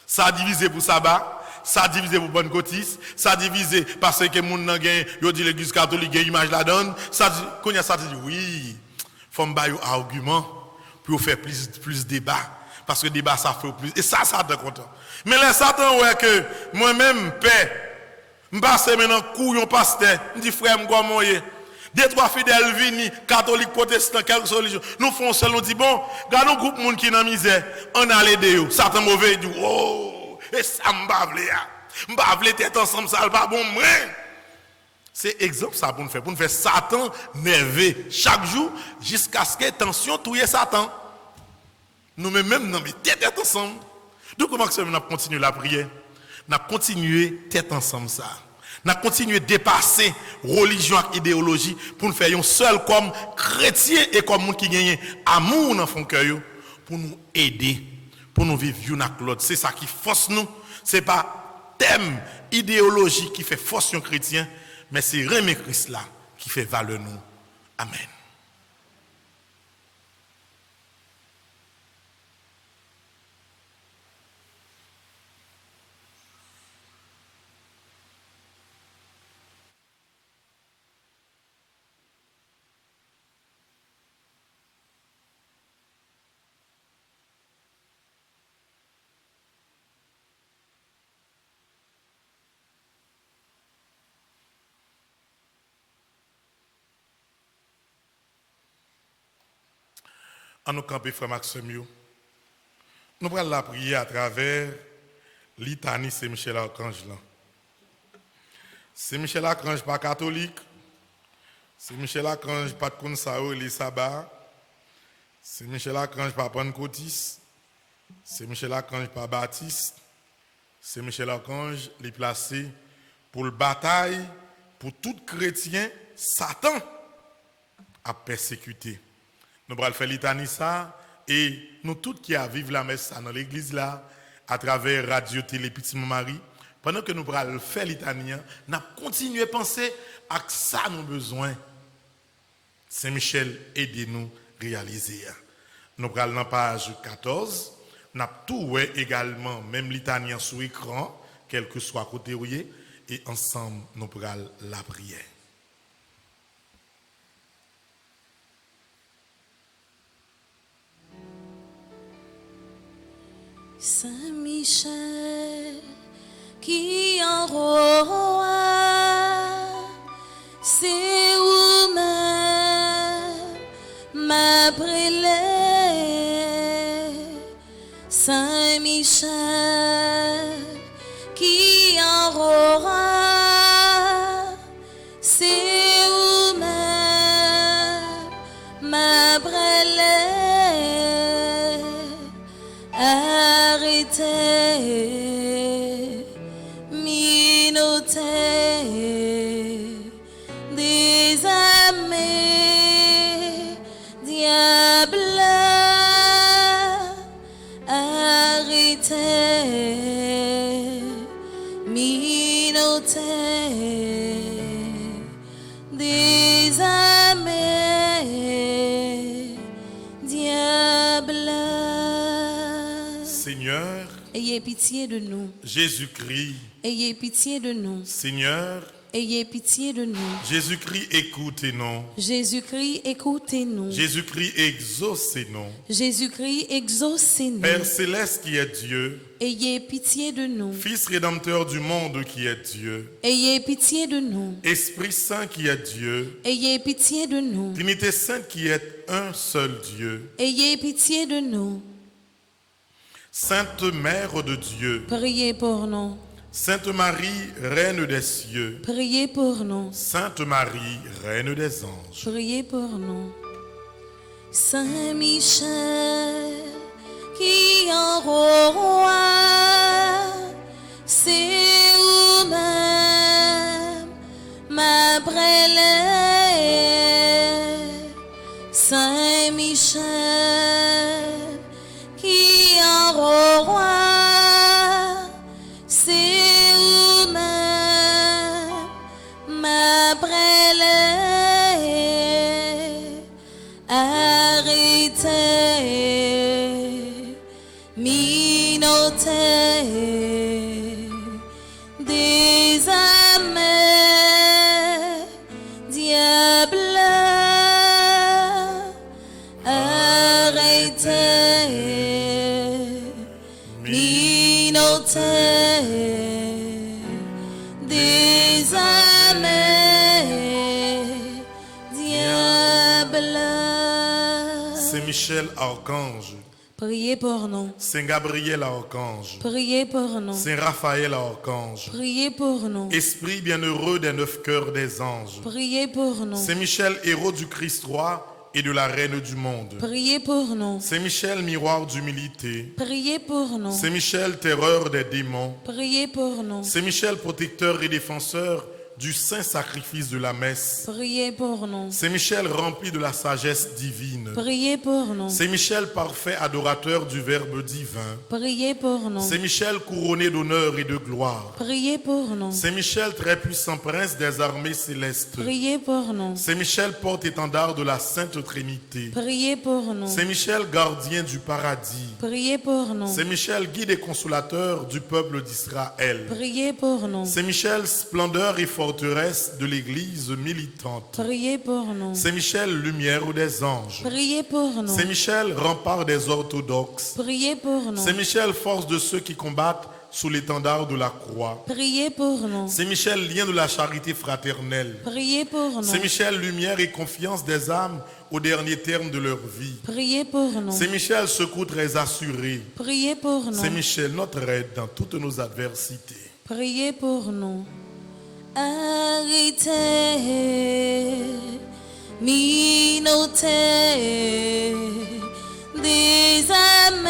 Ça a divisé pour sabbat, ça a divisé pour bonne cotis, ça a divisé parce que moun nan gen yo dit l'église catholique gen image la donne, ça qu'on y a ça dit oui. Faut me bailler argument pour faire plus débat parce que débat ça fait plus et ça te content mais les Satan ouais que moi-même paix m'passe maintenant couillon pasteur me dit frère m'gomo deux trois fidèles vini catholique protestant quelque religion nous font seul on dit bon gardons groupe monde qui dans misère on a l'aider yo Satan mauvais dit oh et ça m'bavle tête ensemble ça pas bon moi. C'est exemple ça pour nous faire Satan nerveux chaque jour jusqu'à ce que tension touye Satan. Nous même non mais tête ensemble. Donc comment que on a continué la prière, on a continué tête ensemble ça. On a continué dépasser religion et idéologie pour nous faire un seul comme chrétien et comme monde qui gagne amour dans fond cœur pour nous aider, pour nous vivre une avec l'autre. C'est ça qui force nous, c'est pas thème idéologie qui fait force un chrétien. Mais c'est Rémi Christ là qui fait valeur nous. Amen. En nous camper, frère Maxime, nous allons la prier à travers litanie c'est Michel Archange. C'est Michel Archange pas catholique, c'est Michel Archange pas de consao les sabbat, c'est Michel Archange pas pentecôtiste, C'est Michel Archange par Baptiste. C'est Michel Archange, les placé pour le bataille, pour tout chrétien, Satan a persécuté. Nous allons faire litanie ça et nous tous qui vivons la messe dans l'église là, à travers Radio Télé Petit Marie, pendant que nous allons faire litanie, nous continuons à penser à ça nous avons besoin. Saint-Michel, aidez-nous à réaliser. Nous allons dans la page 14. Nous avons tout également, même litanie sur écran, quel que soit côté où et ensemble nous allons la prière. Saint-Michel qui en roi, c'est vous-même ma brûlée. Saint-Michel qui en roi, c'est vous-même ma brûlée. Arrêtez, minotez, désamez, diable. Arrêtez, minotez, désamez, diable. Seigneur, Ayez pitié de nous. Jésus-Christ, Ayez pitié de nous. Seigneur, Ayez pitié de nous. Jésus-Christ, écoutez-nous. Jésus-Christ, écoutez-nous. Jésus-Christ, exaucez-nous. Jésus-Christ, exaucez-nous. Père céleste qui est Dieu, Ayez pitié de nous. Fils rédempteur du monde qui est Dieu, Ayez pitié de nous. Esprit Saint qui est Dieu, Ayez pitié de nous. Trinité Sainte qui est un seul Dieu, Ayez pitié de nous. Sainte Mère de Dieu, Priez pour nous. Sainte Marie, Reine des cieux, Priez pour nous. Sainte Marie, Reine des anges, Priez pour nous. Saint-Michel qui en roi, c'est vous-même ma brûlée. Saint-Michel qui en roi, c'est vous-même ma brûlée. Arrêtez, minotez, désamez, diable. Arrêtez, minotez, désamez, diable. Saint Michel Archange, Priez pour nous. Saint Gabriel Archange, Priez pour nous. Saint Raphaël Archange, Priez pour nous. Esprit bienheureux des 9 cœurs des anges, Priez pour nous. Saint Michel, héros du Christ roi et de la Reine du monde, Priez pour nous. Saint Michel, miroir d'humilité, Priez pour nous. Saint Michel, terreur des démons, Priez pour nous. Saint Michel, protecteur et défenseur du saint sacrifice de la messe, Priez pour nous. Saint Michel, rempli de la sagesse divine, Priez pour nous. Saint Michel, parfait adorateur du Verbe divin, Priez pour nous. Saint Michel, couronné d'honneur et de gloire, Priez pour nous. Saint Michel, très puissant prince des armées célestes, Priez pour nous. Saint Michel, porte-étendard de la Sainte Trinité, Priez pour nous. Saint Michel, gardien du paradis, Priez pour nous. Saint Michel, guide et consolateur du peuple d'Israël, Priez pour nous. Saint Michel, splendeur et forteresse de l'Église militante, Priez pour nous. Saint Michel, lumière des anges, Priez pour nous. Saint Michel, rempart des orthodoxes, Priez pour nous. Saint Michel, force de ceux qui combattent sous l'étendard de la croix, Priez pour nous. Saint Michel, lien de la charité fraternelle, Priez pour nous. Saint Michel, lumière et confiance des âmes au dernier terme de leur vie, Priez pour nous. Saint Michel, secours très assuré, Priez pour nous. Saint Michel, notre aide dans toutes nos adversités. Priez pour nous. Arrêtez, minotez, désamez,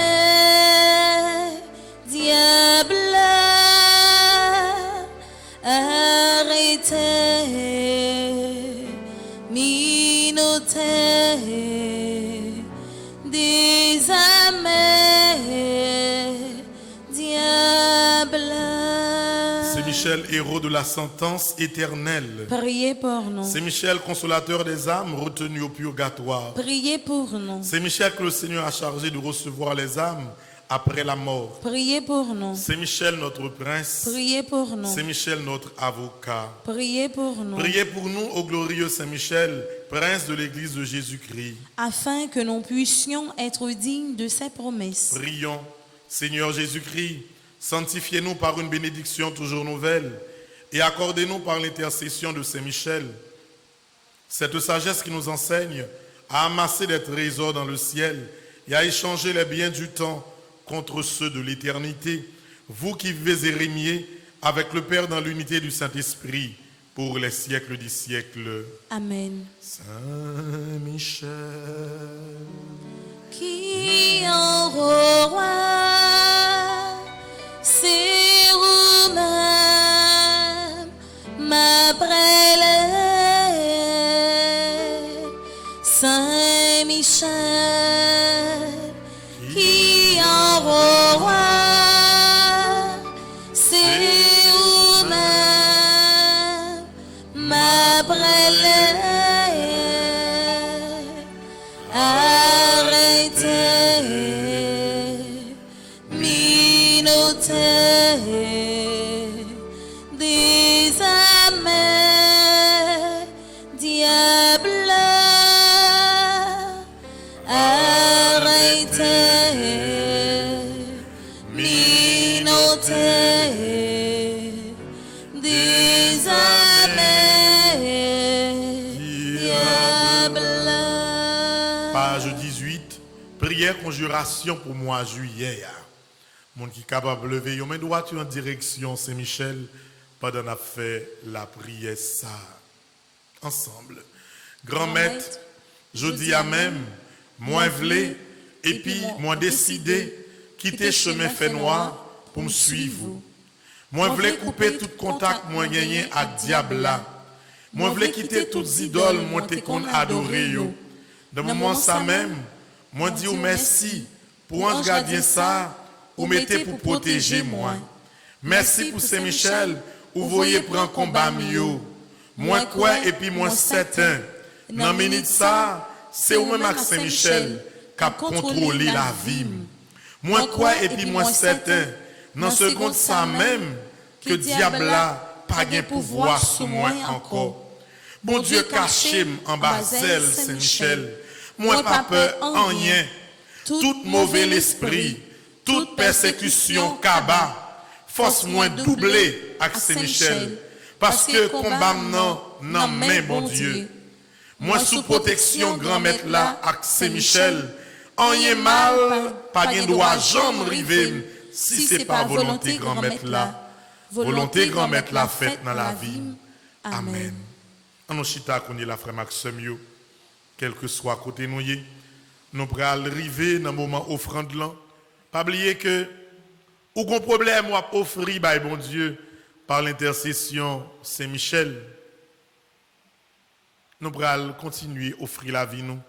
Saint-Michel, héros de la sentence éternelle. Priez pour nous. Saint-Michel, consolateur des âmes retenues au purgatoire. Priez pour nous. Saint-Michel, que le Seigneur a chargé de recevoir les âmes après la mort. Priez pour nous. Saint-Michel, notre prince. Priez pour nous. Saint-Michel, notre avocat. Priez pour nous. Priez pour nous, ô glorieux Saint-Michel, prince de l'Église de Jésus-Christ. Afin que nous puissions être dignes de ses promesses. Prions, Seigneur Jésus-Christ, sanctifiez-nous par une bénédiction toujours nouvelle et accordez-nous par l'intercession de Saint-Michel cette sagesse qui nous enseigne à amasser des trésors dans le ciel et à échanger les biens du temps contre ceux de l'éternité. Vous qui vivez et régnez avec le Père dans l'unité du Saint-Esprit pour les siècles des siècles. Amen. Saint-Michel, Qui en roi, c'est vous-même, ma prélève, Saint-Michel, qui en roi, c'est vous-même, ma prélève. Arrêtez, minotez, des amers, diable. Arrêtez, minotez, des amers, diable. page 18, prière conjuration pour mois juillet. Mon qui est capable de lever, mais droit en direction Saint-Michel pendant qu'on fait la prière ça. Ensemble. Grand maître, je dis à même, moi v'lé, et puis moi décidé, quitter chemin fait noir pour me suivre. Moi v'lé couper tout contact moi gagné à diable là. Moi v'lé quitter toutes idoles moi te qu'on adoré yo. Dans le moment ça même, moi dis ou merci pour un gardien ça, ou mettez pour protéger moi. Merci pour Saint-Michel, ou voyez prendre combat mieux. Moi quoi et puis moi certain. Dans minute ça, c'est ou même avec Saint-Michel qui a contrôlé la vie. Moi quoi et puis moi certain. Dans seconde ça même, que diable là pas gain pouvoir sur moi encore. Bon Dieu caché en Basel Saint-Michel. Moi pas peur en rien. Tout mauvais l'esprit, toute persécution cabas, force moins doublée avec Saint-Michel. Parce que combat non main bon Dieu. Moi sous protection grand maître là avec Saint-Michel. Rien mal, pas gain droit jamais river si c'est pas volonté grand maître là. Volonté grand maître là faite dans la vie. Amen. En nous chita qu'on est la frère Maxime yo, quel que soit côté nous y, nous pourrons arriver dans le moment offrande là. Pas oublier que ou qu'on problème ou à offrir by bon Dieu par l'intercession Saint-Michel. Nous pourrons continuer à offrir la vie nous,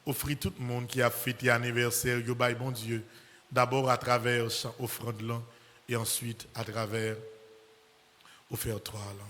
offrir tout le monde qui a fêté anniversaire yo by bon Dieu. D'abord à travers offrande là et ensuite à travers offertoire là.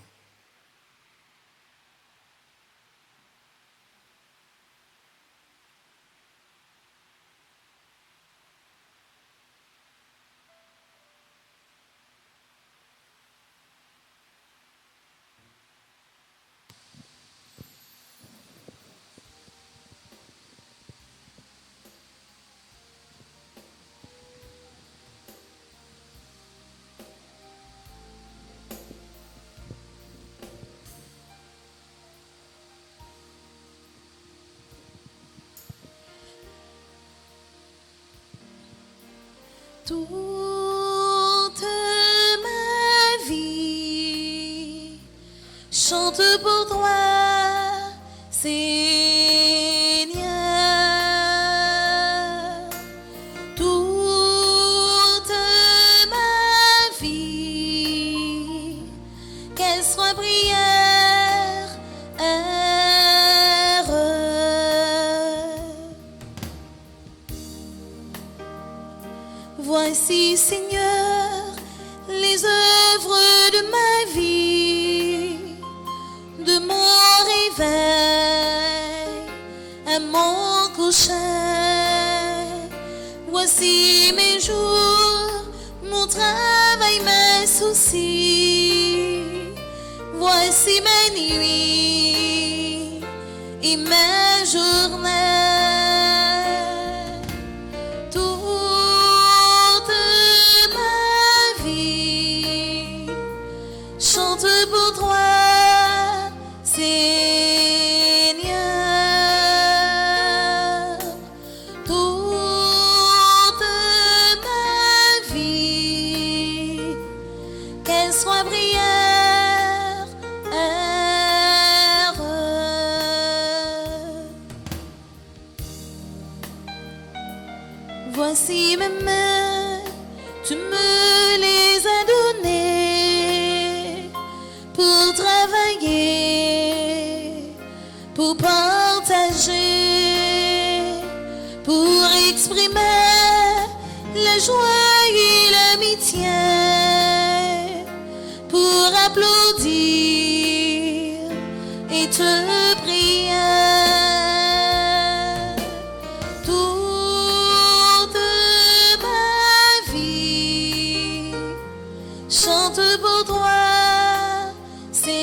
Toute ma vie chante pour toi, Seigneur. Toute ma vie, qu'elle soit prière, heureux. Voici, Seigneur, les œuvres de ma vie, de mon réveil à mon coucher. Voici mes jours, mon travail, mes soucis. Voici mes nuits et mes journées. Toute ma vie chante pour toi, Seigneur. Toute ma vie, qu'elle soit prière, voici mes mains, tu me les as données pour travailler, pour partager, pour exprimer la joie et l'amitié, pour applaudir et te prier. Chante pour toi, Seigneur.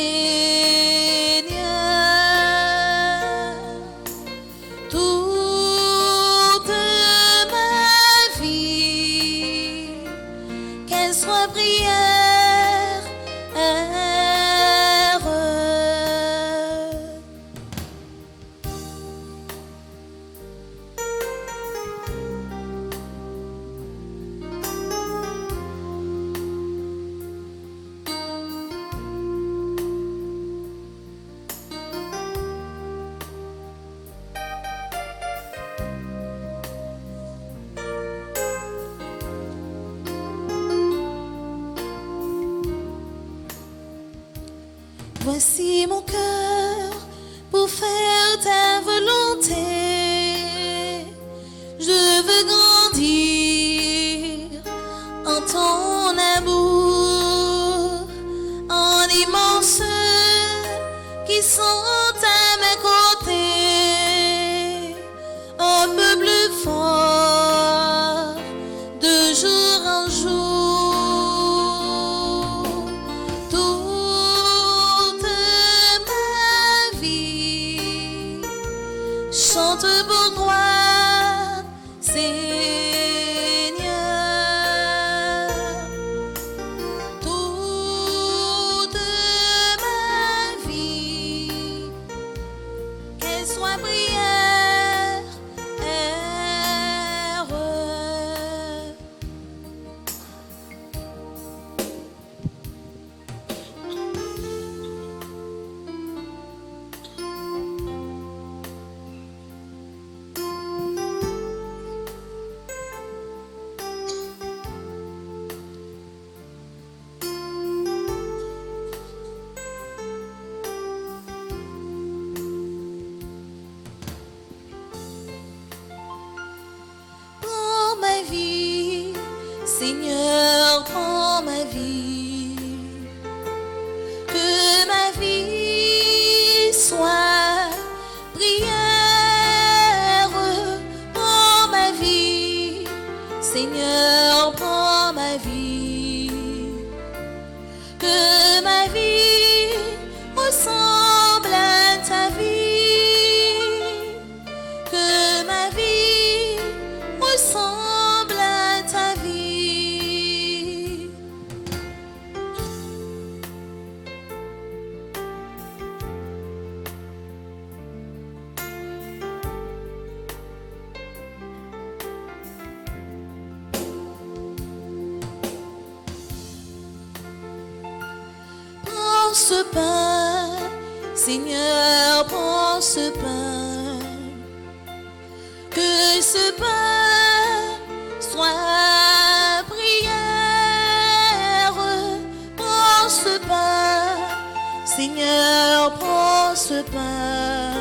Toute ma vie, qu'elle soit prière, voici mon cœur pour faire ta volonté. Je veux grandir en ton amour, en aimant ceux qui sont à mes côtés, un peu plus fort de jour en jour. Chante pour toi, Seigneur. Toute ma vie, qu'elle soit prière, Seigneur, prends ma vie, que ma vie soit prière. Prends ma vie, Seigneur, prends ma vie, que ma vie ressemble à ta vie, que ma vie ressemble à ta vie. Prends ce pain, Seigneur, prends ce pain, que ce pain soit prière. Prends ce pain, Seigneur, prends ce pain,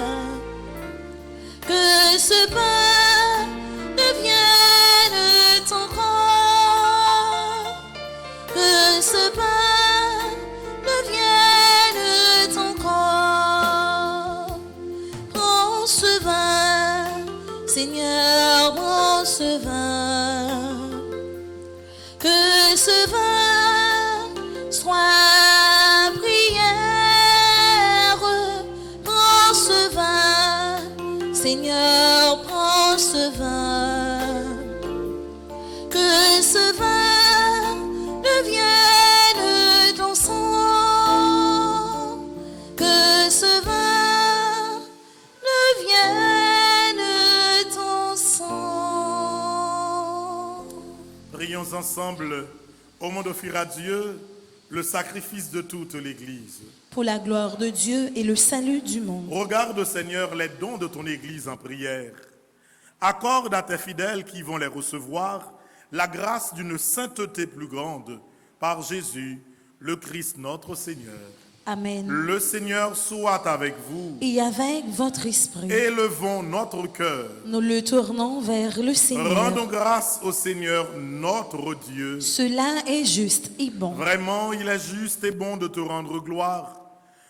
que ce pain devienne ton corps, que ce pain ensemble, au monde offrir à Dieu le sacrifice de toute l'Église. pour la gloire de Dieu et le salut du monde. Regarde, Seigneur, les dons de ton Église en prière. Accorde à tes fidèles qui vont les recevoir la grâce d'une sainteté plus grande par Jésus, le Christ notre Seigneur. Amen. Le Seigneur soit avec vous. Et avec votre esprit, Élevons notre cœur. nous le tournons vers le Seigneur. Rendons grâce au Seigneur notre Dieu. Cela est juste et bon. Vraiment, il est juste et bon de te rendre gloire,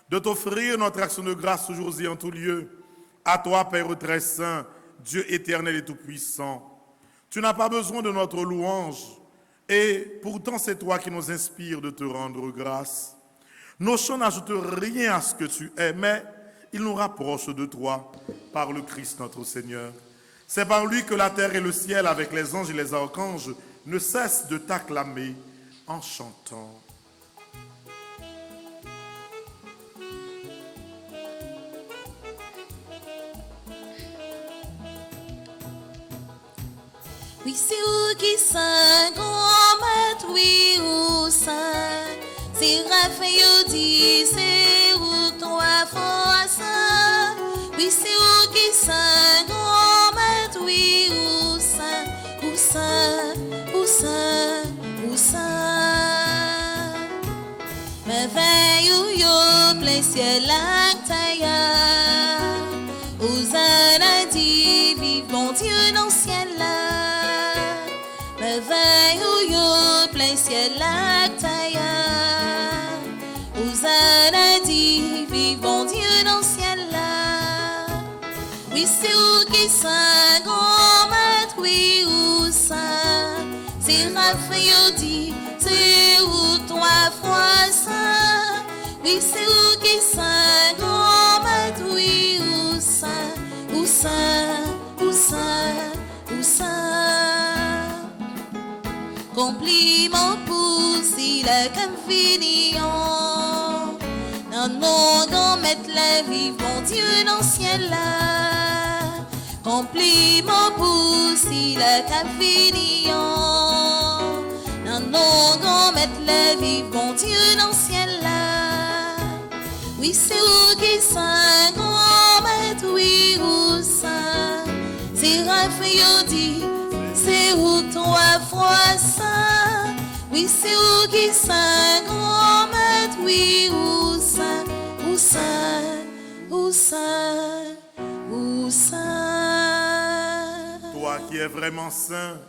de t'offrir notre action de grâce toujours et en tout lieu. À toi, Père très saint, Dieu éternel et tout-puissant. Tu n'as pas besoin de notre louange, et pourtant c'est toi qui nous inspires de te rendre grâce. Nos chants n'ajoutent rien à ce que tu es, mais ils nous rapprochent de toi par le Christ notre Seigneur. C'est par lui que la terre et le ciel, avec les anges et les archanges, ne cessent de t'acclamer en chantant. Oui, c'est où qui saint, grand maître, oui, où saint. C'est Raphaël dit, c'est où toi, fois saint. Oui, c'est où qui saint, grand maître, oui, où saint, où saint, où saint, où saint. Merveille où yo, plein ciel, l'actaïa. Hosanna dit, vive mon Dieu dans le ciel là. Merveille où yo, plein ciel l'actaïa. Hosanna dit, vive mon Dieu dans le ciel là. Oui, c'est où qui saint, grand maître, oui, où saint. C'est Raphaël dit, c'est où toi, foi saint. Oui, c'est où qui saint, grand maître, oui, où saint, où saint, où saint, où saint. Compliment pour si la confinion. Dans mon grand maître, la vie, mon Dieu dans le ciel là. Compliment pour si la confinion. Dans mon grand maître, la vie, mon Dieu dans le ciel là. Oui, c'est où qui saint, grand maître, oui, où saint. C'est Raphaël dit, c'est où toi, foi saint. Oui, c'est où qui saint, grand maître, oui, où saint, où saint, où saint, où saint. Toi qui es vraiment saint,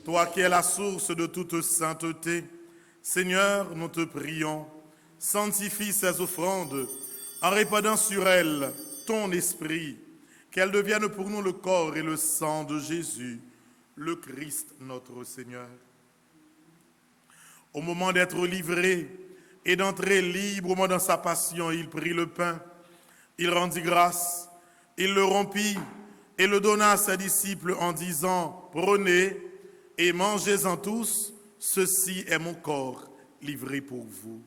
toi qui es la source de toute sainteté, Seigneur, nous te prions, sanctifie ces offrandes en répandant sur elles ton esprit, qu'elles deviennent pour nous le corps et le sang de Jésus, le Christ notre Seigneur. Au moment d'être livré et d'entrer librement dans sa passion, il prit le pain, il rendit grâce, il le rompit et le donna à ses disciples en disant, prenez et mangez-en tous, ceci est mon corps livré pour vous.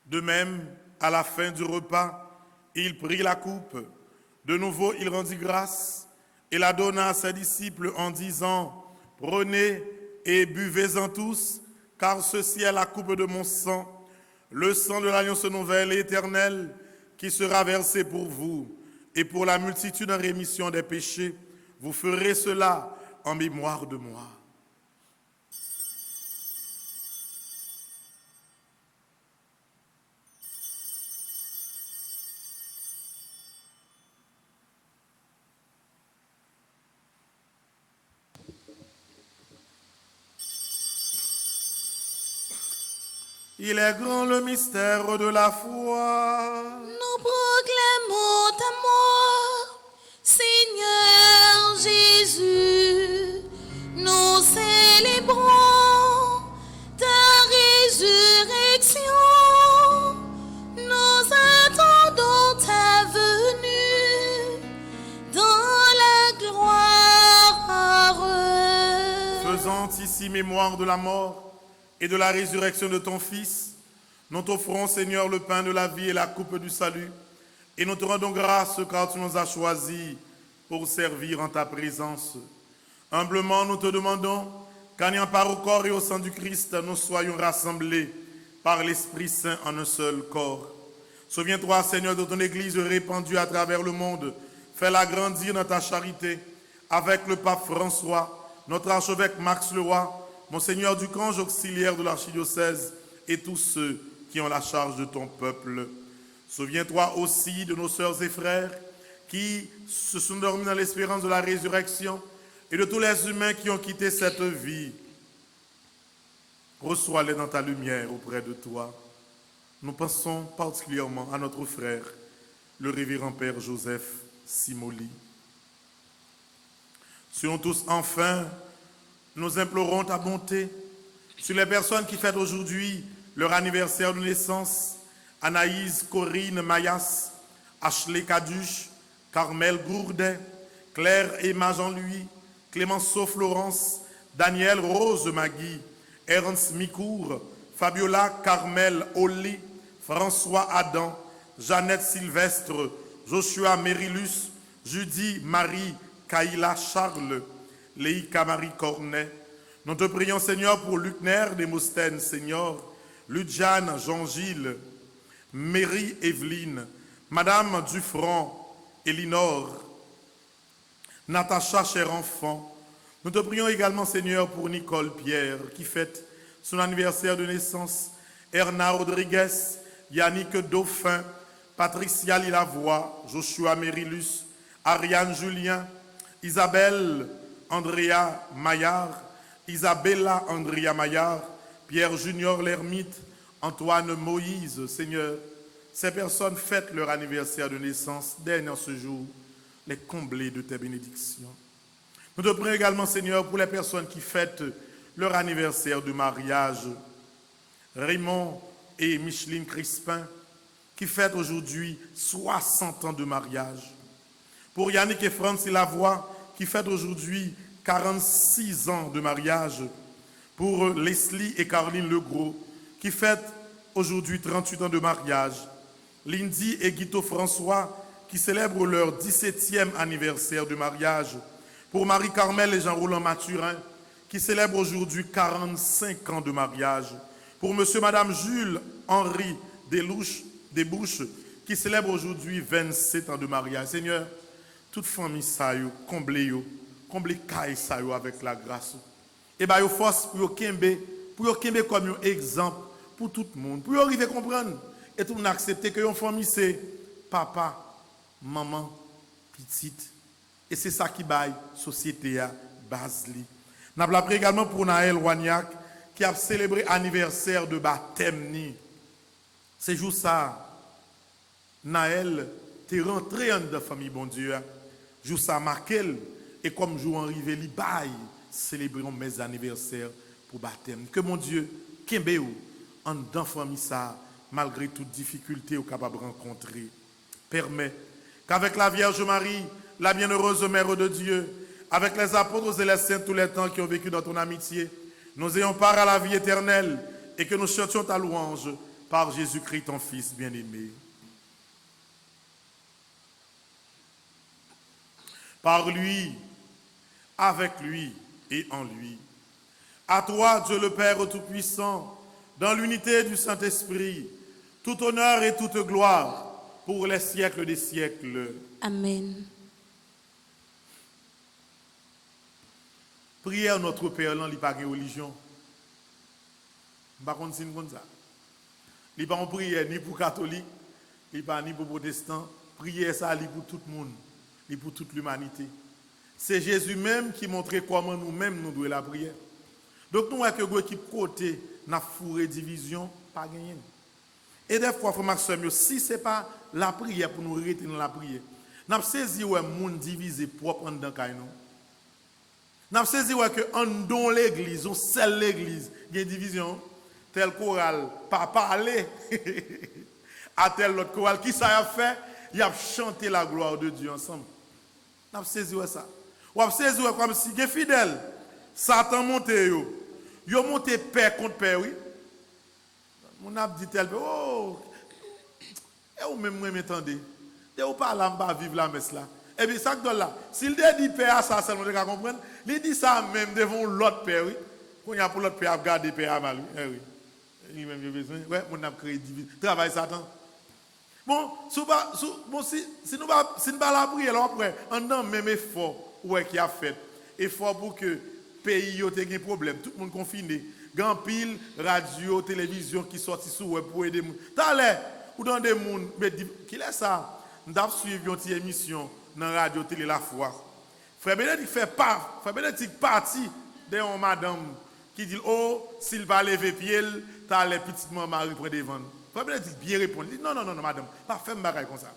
De même, à la fin du repas, il prit la coupe. De nouveau, il rendit grâce et la donna à ses disciples en disant, prenez et buvez-en tous, car ceci est la coupe de mon sang, le sang de l'alliance nouvelle et éternelle, qui sera versé pour vous et pour la multitude en rémission des péchés. Vous ferez cela en mémoire de moi. Il est grand le mystère de la foi. Nous proclamons ta mort, Seigneur Jésus. Nous célébrons ta résurrection. Nous attendons ta venue dans la gloire. Faisant ainsi mémoire de la mort et de la résurrection de ton Fils, nous t'offrons, Seigneur, le pain de la vie et la coupe du salut, et nous te rendons grâce car tu nous as choisis pour servir en ta présence. Humblement, nous te demandons qu'en ayant part au corps et au sang du Christ, nous soyons rassemblés par l'Esprit Saint en un seul corps. Souviens-toi, Seigneur, de ton Église répandue à travers le monde. Fais-la grandir dans ta charité avec le pape François, notre archevêque Max Leroy, Monseigneur Ducange, auxiliaire de l'archidiocèse, et tous ceux qui ont la charge de ton peuple. Souviens-toi aussi de nos sœurs et frères qui se sont dormis dans l'espérance de la résurrection et de tous les humains qui ont quitté cette vie. Reçois-les dans ta lumière auprès de toi. Nous pensons particulièrement à notre frère, le révérend Père Joseph Simoli. Sur nous tous, enfin, nous implorons ta bonté sur les personnes qui fêtent aujourd'hui leur anniversaire de naissance: Anaïs Corinne Mayas, Ashley Caduche, Carmel Gourdet, Claire Emma Jean-Louis, Clémenceau Florence, Daniel Rose Magui, Ernst Micourt, Fabiola Carmel Oli, François Adam, Jeannette Sylvestre, Joshua Mérilus, Judy Marie Kaila Charles, Léika Marie Cornet. Nous te prions, Seigneur, pour Lucner Demosthène, Seigneur, Ludjane Jean-Gilles, Mary Evelyne, Madame Dufranc, Elinor, Natacha, cher enfant. Nous te prions également, Seigneur, pour Nicole Pierre, qui fête son anniversaire de naissance, Erna Rodriguez, Yannick Dauphin, Patricia Lilavoie, Joshua Mérilus, Ariane Julien, Isabelle Andrea Maillard, Isabella Andrea Maillard, Pierre Junior Lermite, Antoine Moïse. Seigneur, ces personnes fêtent leur anniversaire de naissance, dernier ce jour, les combler de tes bénédictions. Nous te prions également, Seigneur, pour les personnes qui fêtent leur anniversaire de mariage. Raymond et Micheline Crispin, qui fêtent aujourd'hui 60 ans de mariage. Pour Yannick et Francis Lavoie, qui fêtent aujourd'hui 46 ans de mariage. Pour Leslie et Caroline Legros, qui fêtent aujourd'hui 38 ans de mariage. Lindy et Guito François, qui célèbrent leur 17e anniversaire de mariage. Pour Marie-Carmel et Jean-Roland Mathurin, qui célèbrent aujourd'hui 45 ans de mariage. Pour monsieur et madame Jules Henri Desbouches, qui célèbrent aujourd'hui 27 ans de mariage. Seigneur, toute famille ça yo, comblez caille ça yo avec la grâce. Et bien, yo force pour yo kembe comme un exemple pour tout le monde, pour yo arriver à comprendre et tout le monde accepter que une famille c'est papa, maman, petite. Et c'est ça qui baille société à Basli. Nous avons appris également pour Naël Wagnac qui a célébré l'anniversaire de baptême. C'est jour ça, Naël t'es rentré dans la famille bon Dieu. Jour ça marqué et comme jour arrivé li baille célébrons mes anniversaires pour baptême. Que mon Dieu kembe ou en dans famille ça malgré toute difficulté ou capable de rencontrer. Permet qu'avec la Vierge Marie, la bienheureuse Mère de Dieu, avec les apôtres et les saints tous les temps qui ont vécu dans ton amitié, nous ayons part à la vie éternelle et que nous chantions ta louange par Jésus-Christ, ton Fils bien-aimé. Par lui, avec lui et en lui. À toi, Dieu le Père Tout-Puissant, dans l'unité du Saint-Esprit, tout honneur et toute gloire pour les siècles des siècles. Amen. Prière notre Père, là, il n'y a pas de religion. Par contre, c'est comme ça. Il n'y a pas de prière ni pour catholique, il n'y a pas ni pour protestant. Prière ça, il pour tout le monde, il pour toute l'humanité. C'est Jésus même qui montrait comment nous-mêmes nous devons la prière. Donc nous avons que équipe côté, n'a fourré division, pas gagné. Et des fois, frère Maxime, si ce n'est pas la prière pour nous arrêter dans la prière, nous avons saisi ouais monde divisé propre dans le nous. Nous avons saisi ouais que en dans l'église, on seule l'église, il y a une division. Tel choral, pas parler à tel autre choral. Qui ça a fait? Il a chanté la gloire de Dieu ensemble. Nous avons saisi ça. Ou avons saisi comme si les fidèles, Satan monte yo. Yo monté père contre père, oui. Mon a dit tel, oh, et ou même moi m'entendez. Et ou pas là, m'pas vivre la messe là. Et puis ça que là, s'il dit père ça seulement de comprendre, il dit ça même devant l'autre père, oui. Quand il y a pour l'autre père à garder père mal, oui. Eh oui. Il même besoin, ouais, mon a créé division. Travail Satan. Bon, si nous pas la prière après, on a même effort ouais qui a fait. Effort pour que pays ait des problèmes, tout le monde confiné, grand pile radio, télévision qui sorti sous web pour aider monde. T'allez ou dans des monde mais qui est ça? Nous avons suivi une petite émission dans radio télé la foi. Frère Bénédicte fait pas, frère Bénédicte parti de une madame qui dit oh s'il va lever pied, t'as les petites maman près devant. Frère Bénédicte bien répondre. Il dit non madame, pas faire bagaille comme ça.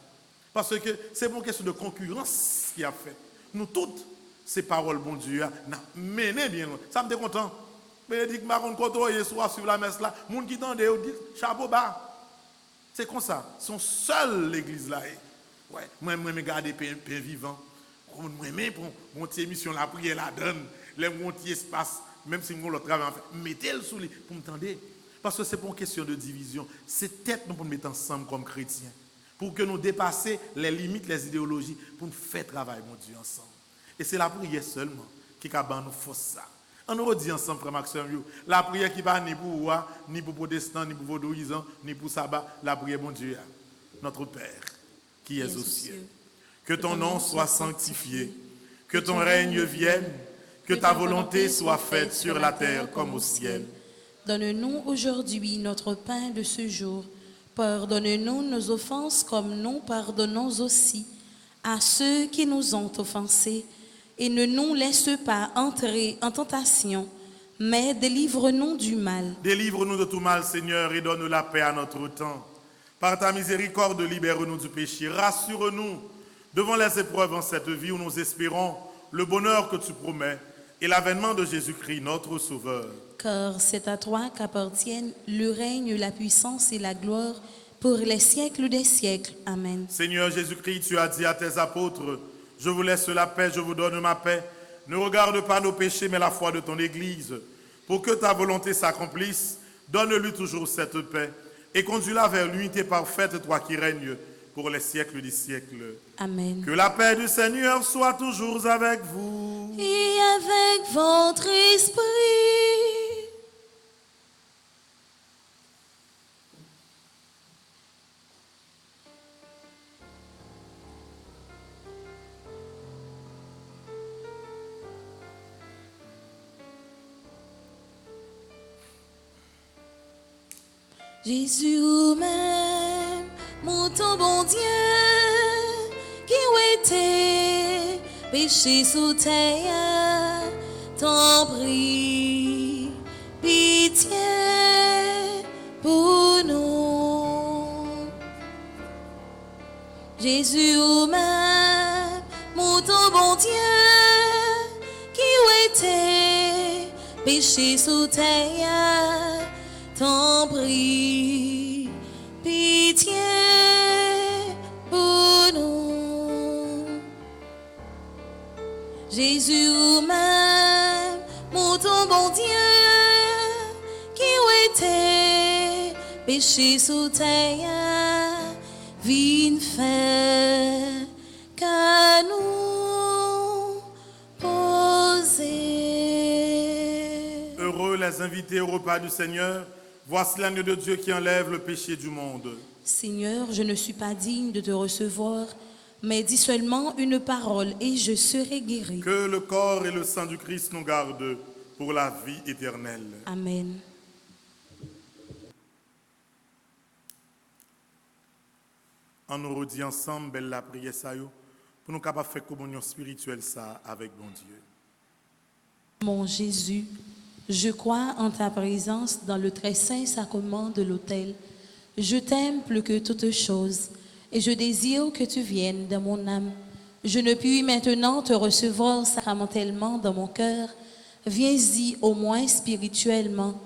Parce que c'est pour une question de concurrence qui a fait. Nous toutes ces paroles bon Dieu n'a mené bien loin. Ça me fait content. Bénédicte Maron Koto hier soir sur la messe là, monde qui tendait dit chapeau bas. C'est comme ça, son seul l'église là. Ouais, moi me garder pain vivant. Moi pour mon émission la prière la donne, les mon espace même si mon l'autre travail en fait, mettez-le sous lui pour me tendre. Parce que c'est pas une question de division, c'est tête nous pour nous mettre ensemble comme chrétiens pour que nous dépasser les limites, les idéologies pour nous faire travailler mon Dieu ensemble. Et c'est la prière seulement qui a nous force ça. On nous redit ensemble, frère Maxime, la prière qui va ni pour roi, ni pour protestants, ni pour vaudouisants, ni pour sabbat, la prière, mon Dieu, notre Père, qui es aux cieux. Que ton nom soit sanctifié, que ton règne vienne, que ta volonté soit faite sur la terre comme au ciel. Donne-nous aujourd'hui notre pain de ce jour. Pardonne-nous nos offenses comme nous pardonnons aussi à ceux qui nous ont offensés. Et ne nous laisse pas entrer en tentation, mais délivre-nous du mal. Délivre-nous de tout mal, Seigneur, et donne la paix à notre temps. Par ta miséricorde, libère-nous du péché. Rassure-nous devant les épreuves en cette vie où nous espérons le bonheur que tu promets et l'avènement de Jésus-Christ, notre Sauveur. Car c'est à toi qu'appartiennent le règne, la puissance et la gloire pour les siècles des siècles. Amen. Seigneur Jésus-Christ, tu as dit à tes apôtres, je vous laisse la paix, je vous donne ma paix. Ne regarde pas nos péchés, mais la foi de ton Église. Pour que ta volonté s'accomplisse, donne-lui toujours cette paix et conduis-la vers l'unité parfaite, toi qui règnes pour les siècles des siècles. Amen. Que la paix du Seigneur soit toujours avec vous. Et avec votre esprit. Jésus même, mon ton bon Dieu, qui était péché sous terre, t'en prie, pitié pour nous. Jésus même, mon ton bon Dieu, qui était péché sous terre, t'en prie, pitié pour nous. Jésus même, mon ton bon Dieu, qui était péché sous terre, viens faire qu'à nous poser. Heureux les invités au repas du Seigneur. Voici l'agneau de Dieu qui enlève le péché du monde. Seigneur, je ne suis pas digne de te recevoir, mais dis seulement une parole et je serai guéri. Que le corps et le sang du Christ nous gardent pour la vie éternelle. Amen. On nous redit ensemble, belle la prière ça yo, pour nous capables de faire communion spirituelle ça avec bon Dieu. Mon Jésus, je crois en ta présence dans le très saint sacrement de l'autel. Je t'aime plus que toute chose et je désire que tu viennes dans mon âme. Je ne puis maintenant te recevoir sacramentellement dans mon cœur. Viens-y au moins spirituellement.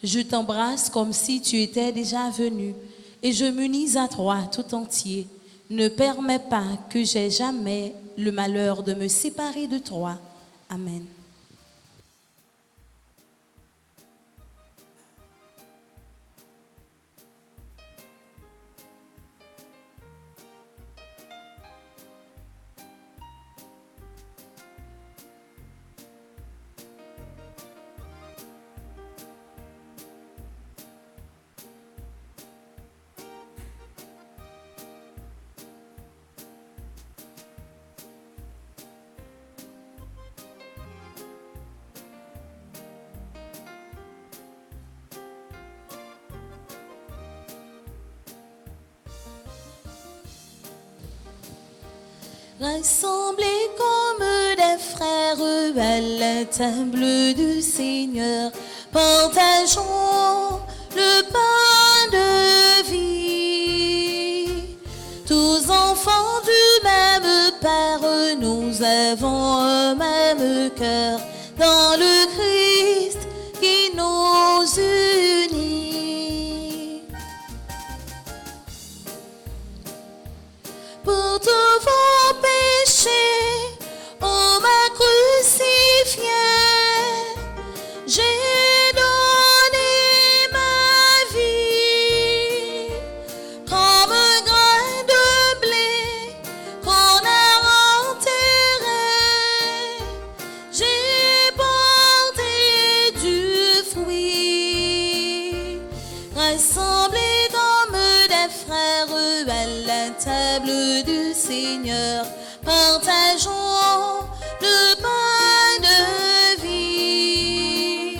Je t'embrasse comme si tu étais déjà venu et je m'unis à toi tout entier. Ne permets pas que j'aie jamais le malheur de me séparer de toi. Amen. Rassemblés comme des frères à la table du Seigneur, partageons le pain de vie. Tous enfants du même Père, nous avons un même cœur dans le Christ qui nous unit. Pour tous vos péchés, on m'a crucifié. J'ai donné ma vie comme un grain de blé qu'on a enterré. J'ai porté du fruit, rassemblés comme des frères à la table du Seigneur, partageons le pain de vie.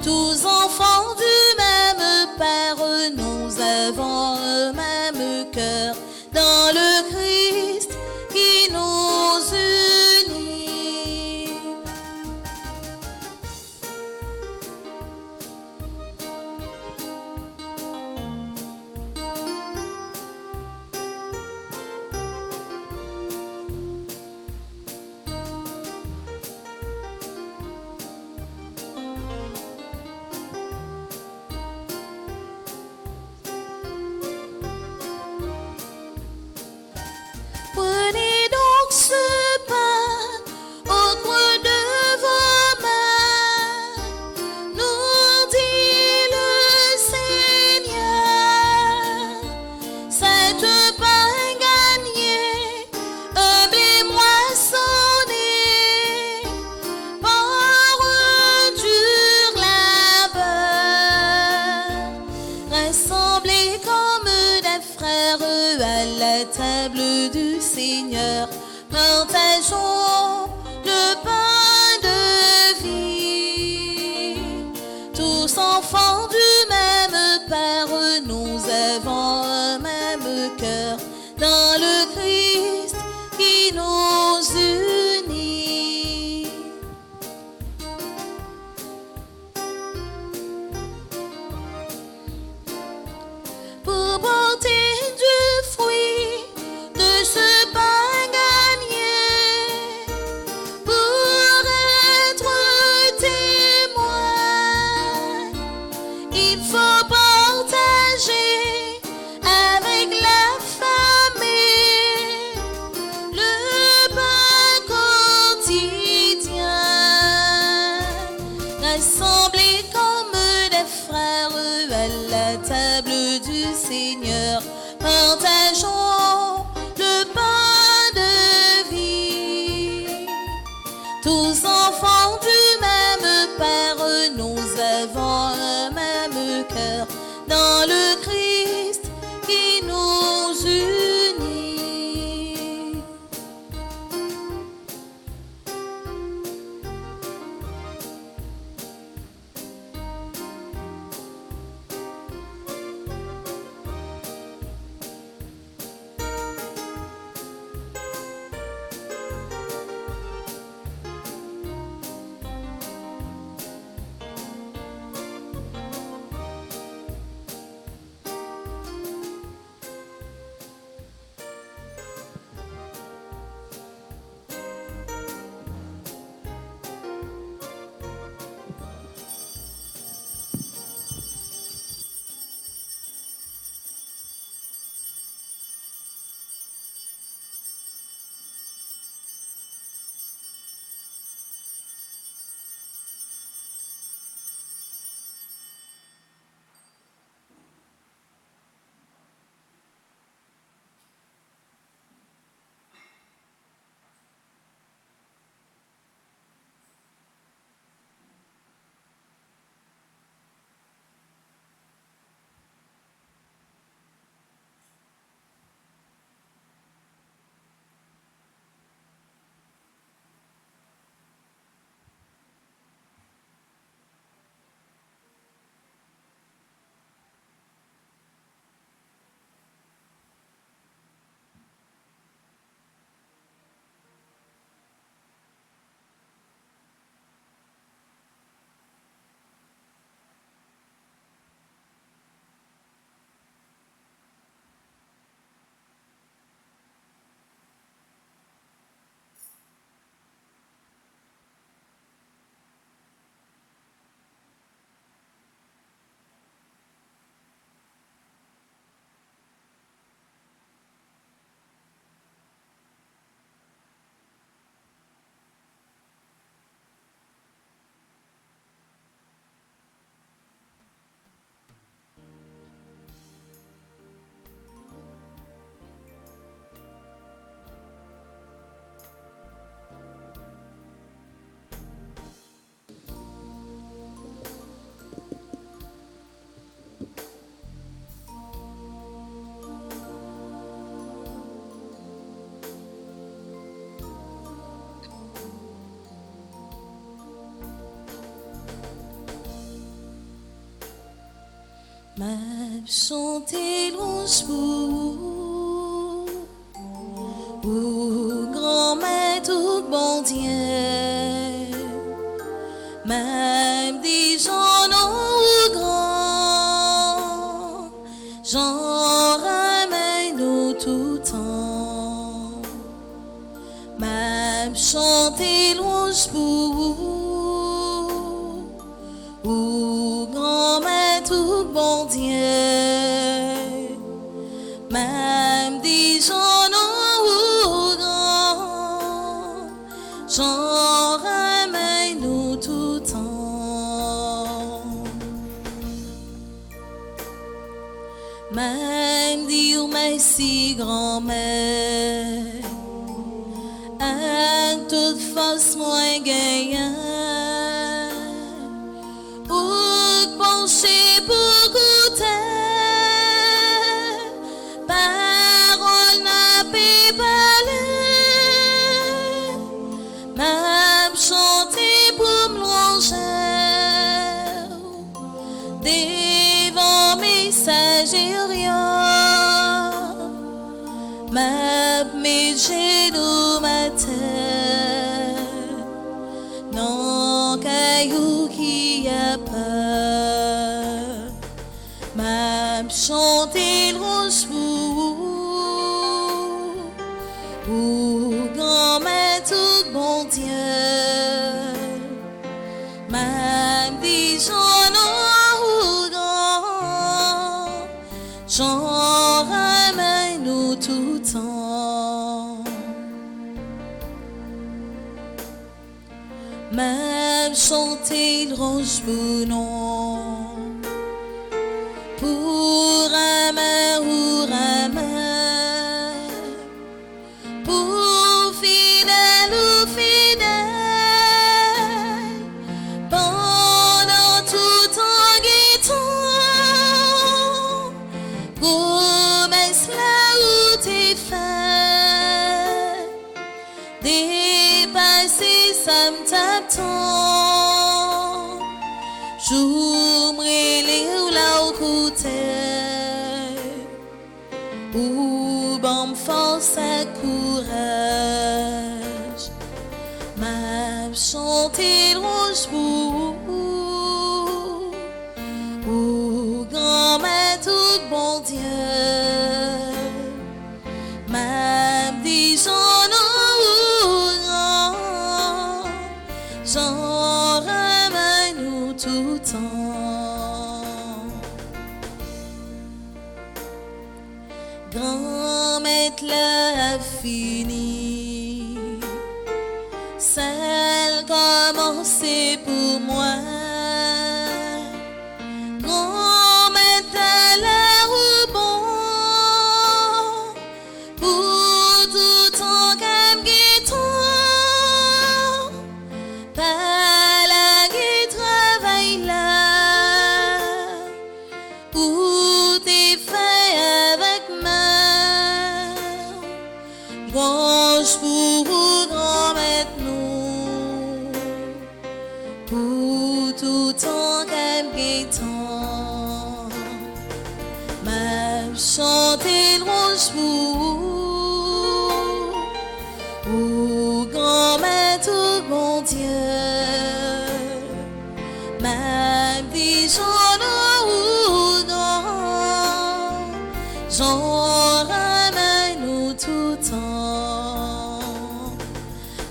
Tous enfants du même Père, nous avons un même cœur dans le Christ qui nous unit. Prenez donc ce pain au creux de vos mains, nous dit le Seigneur. C'est un pain gagné, un blé moissonné par un dur labeur. Rassemblés comme des frères à la table du Seigneur, partageons le pain de vie. Tous enfants du même Père, nous avons un même cœur dans le Christ qui nous unit. Pour porter du fruit de ce pain gagné, pour être témoin, il faut partager avec la famille le pain quotidien. Rassemblés comme des frères à la table du Seigneur, partageons le pain de vie. Tous enfants du même Père, nous avons un même cœur dans le Christ qui nous unit. m'a chanté louange pour grand maître bon Dieu, même des gens non grands, j'en ramène au tout temps, même chanter louange pour grand maître bon Dieu, même des gens non grands, j'en ramène au tout temps, même dire merci grand-mère, à toute force moins gagnant, ou pencher pour goûter, parole n'a pas parler, même chanter pour me longer, devant messager rien, mes genoux ma terre, non caillou qui a peur, m'a chanté louange pour grand maître bon Dieu, m'a dit j'en grand, j'en ramène au tout temps, même chanter louange pour non, pour amère ou ramère, pour fidèle ou fidèle, pendant tout temps guettant, promesse là où t'es fait, dépasser ça me t'attend, j'ouvre les ou là au côté, ou bon force à courage, m'a chanté louange pour grand maître bon Dieu, m'a dit j'en grand, j'en ramène au tout temps, grand maître l'a fini, celle commencée pour moi, grand maître l'air bon, pour tout temps qu'elle guettant, pas la qui travaille là, où t'es fait avec main, branche pour grand maître nous, pour tout temps qu'elle guettant, m'a chanté louange pour grand maître bon Dieu, m'a dit j'en grand, j'en ramène au tout temps,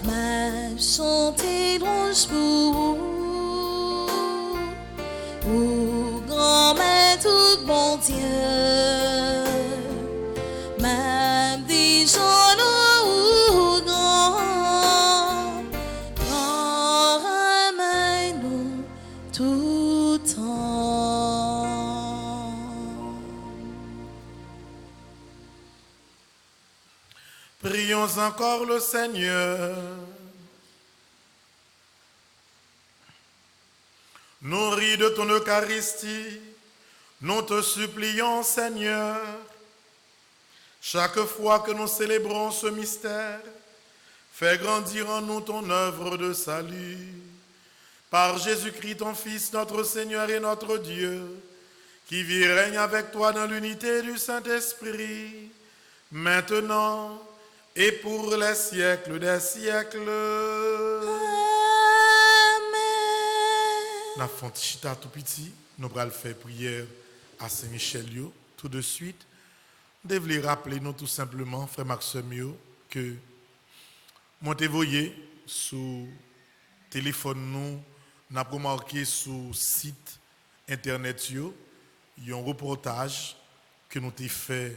m'a chanté louange pour grand maître bon Dieu, m'a dit j'en grand, j'en ramène au tout temps. Prions encore le Seigneur. Nourris de ton Eucharistie, nous te supplions, Seigneur, chaque fois que nous célébrons ce mystère, fais grandir en nous ton œuvre de salut. Par Jésus-Christ, ton Fils, notre Seigneur et notre Dieu, qui vit et règne avec toi dans l'unité du Saint-Esprit, maintenant et pour les siècles des siècles. Nous avons fait chita tout petit, nous allons faire prière à Saint-Michel tout de suite. Nous devons rappeler nous tout simplement, frère Maxime, que montez voyez sur téléphone nous avons remarqué sur site internet il y a un reportage que nous avons fait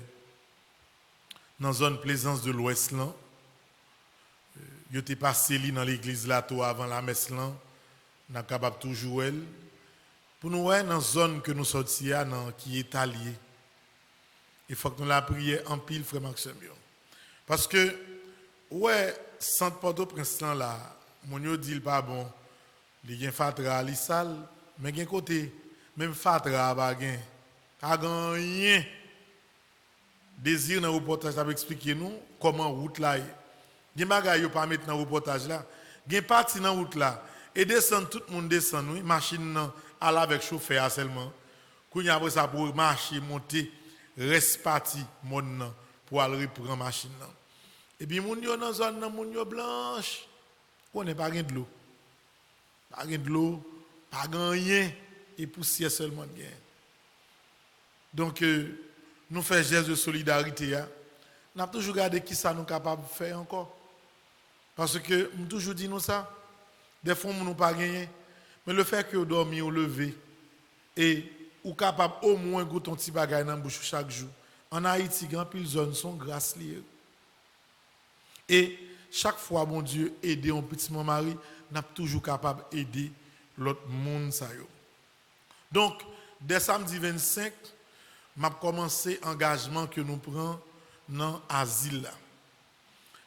dans la zone Plaisance de l'Ouest là. Yo t'ai passé dans l'église là tout avant la messe là. N'a capable toujours elle pour nous dans la zone que nous sortis qui est alliée. Il faut que nous la prions en pile frère Maxime. Parce que ouais centre Port-au-Prince là, mon yo dit pas bon. Il y a fatra li sale, mais gen côté même fatra pas gen. Pas rien. Désir dans le reportage a expliquer nous comment route là. Gen bagay yo pas mettre dans le reportage là. Gen parti dans route là et descend tout le monde descend oui, machine nan aller avec chauffeur seulement. Kounya après ça pour marcher monter reste parti monde nan pour aller reprendre machine nan. Et puis moun yo dans zone nan moun yo blanche. On n'est pas gen de l'eau. Pas de l'eau, pas rien et poussière seulement gain. Donc nous faisons geste de solidarité. Nous avons toujours regardé qui ça nous capable de faire encore. Parce que nous toujours dit nous ça. Des fois nous pas gagné, mais le fait que vous dormez ou levé et ou capable au moins goûter un petit bagage dans bouche chaque jour. En Haïti, grand pile zones sont grâce liées. Et chaque fois bon Dieu aider un petit mari, n'a toujours capable d'aider l'autre monde ça yo. Donc dès samedi 25 m'a commencé engagement que nous prenons dans asile là.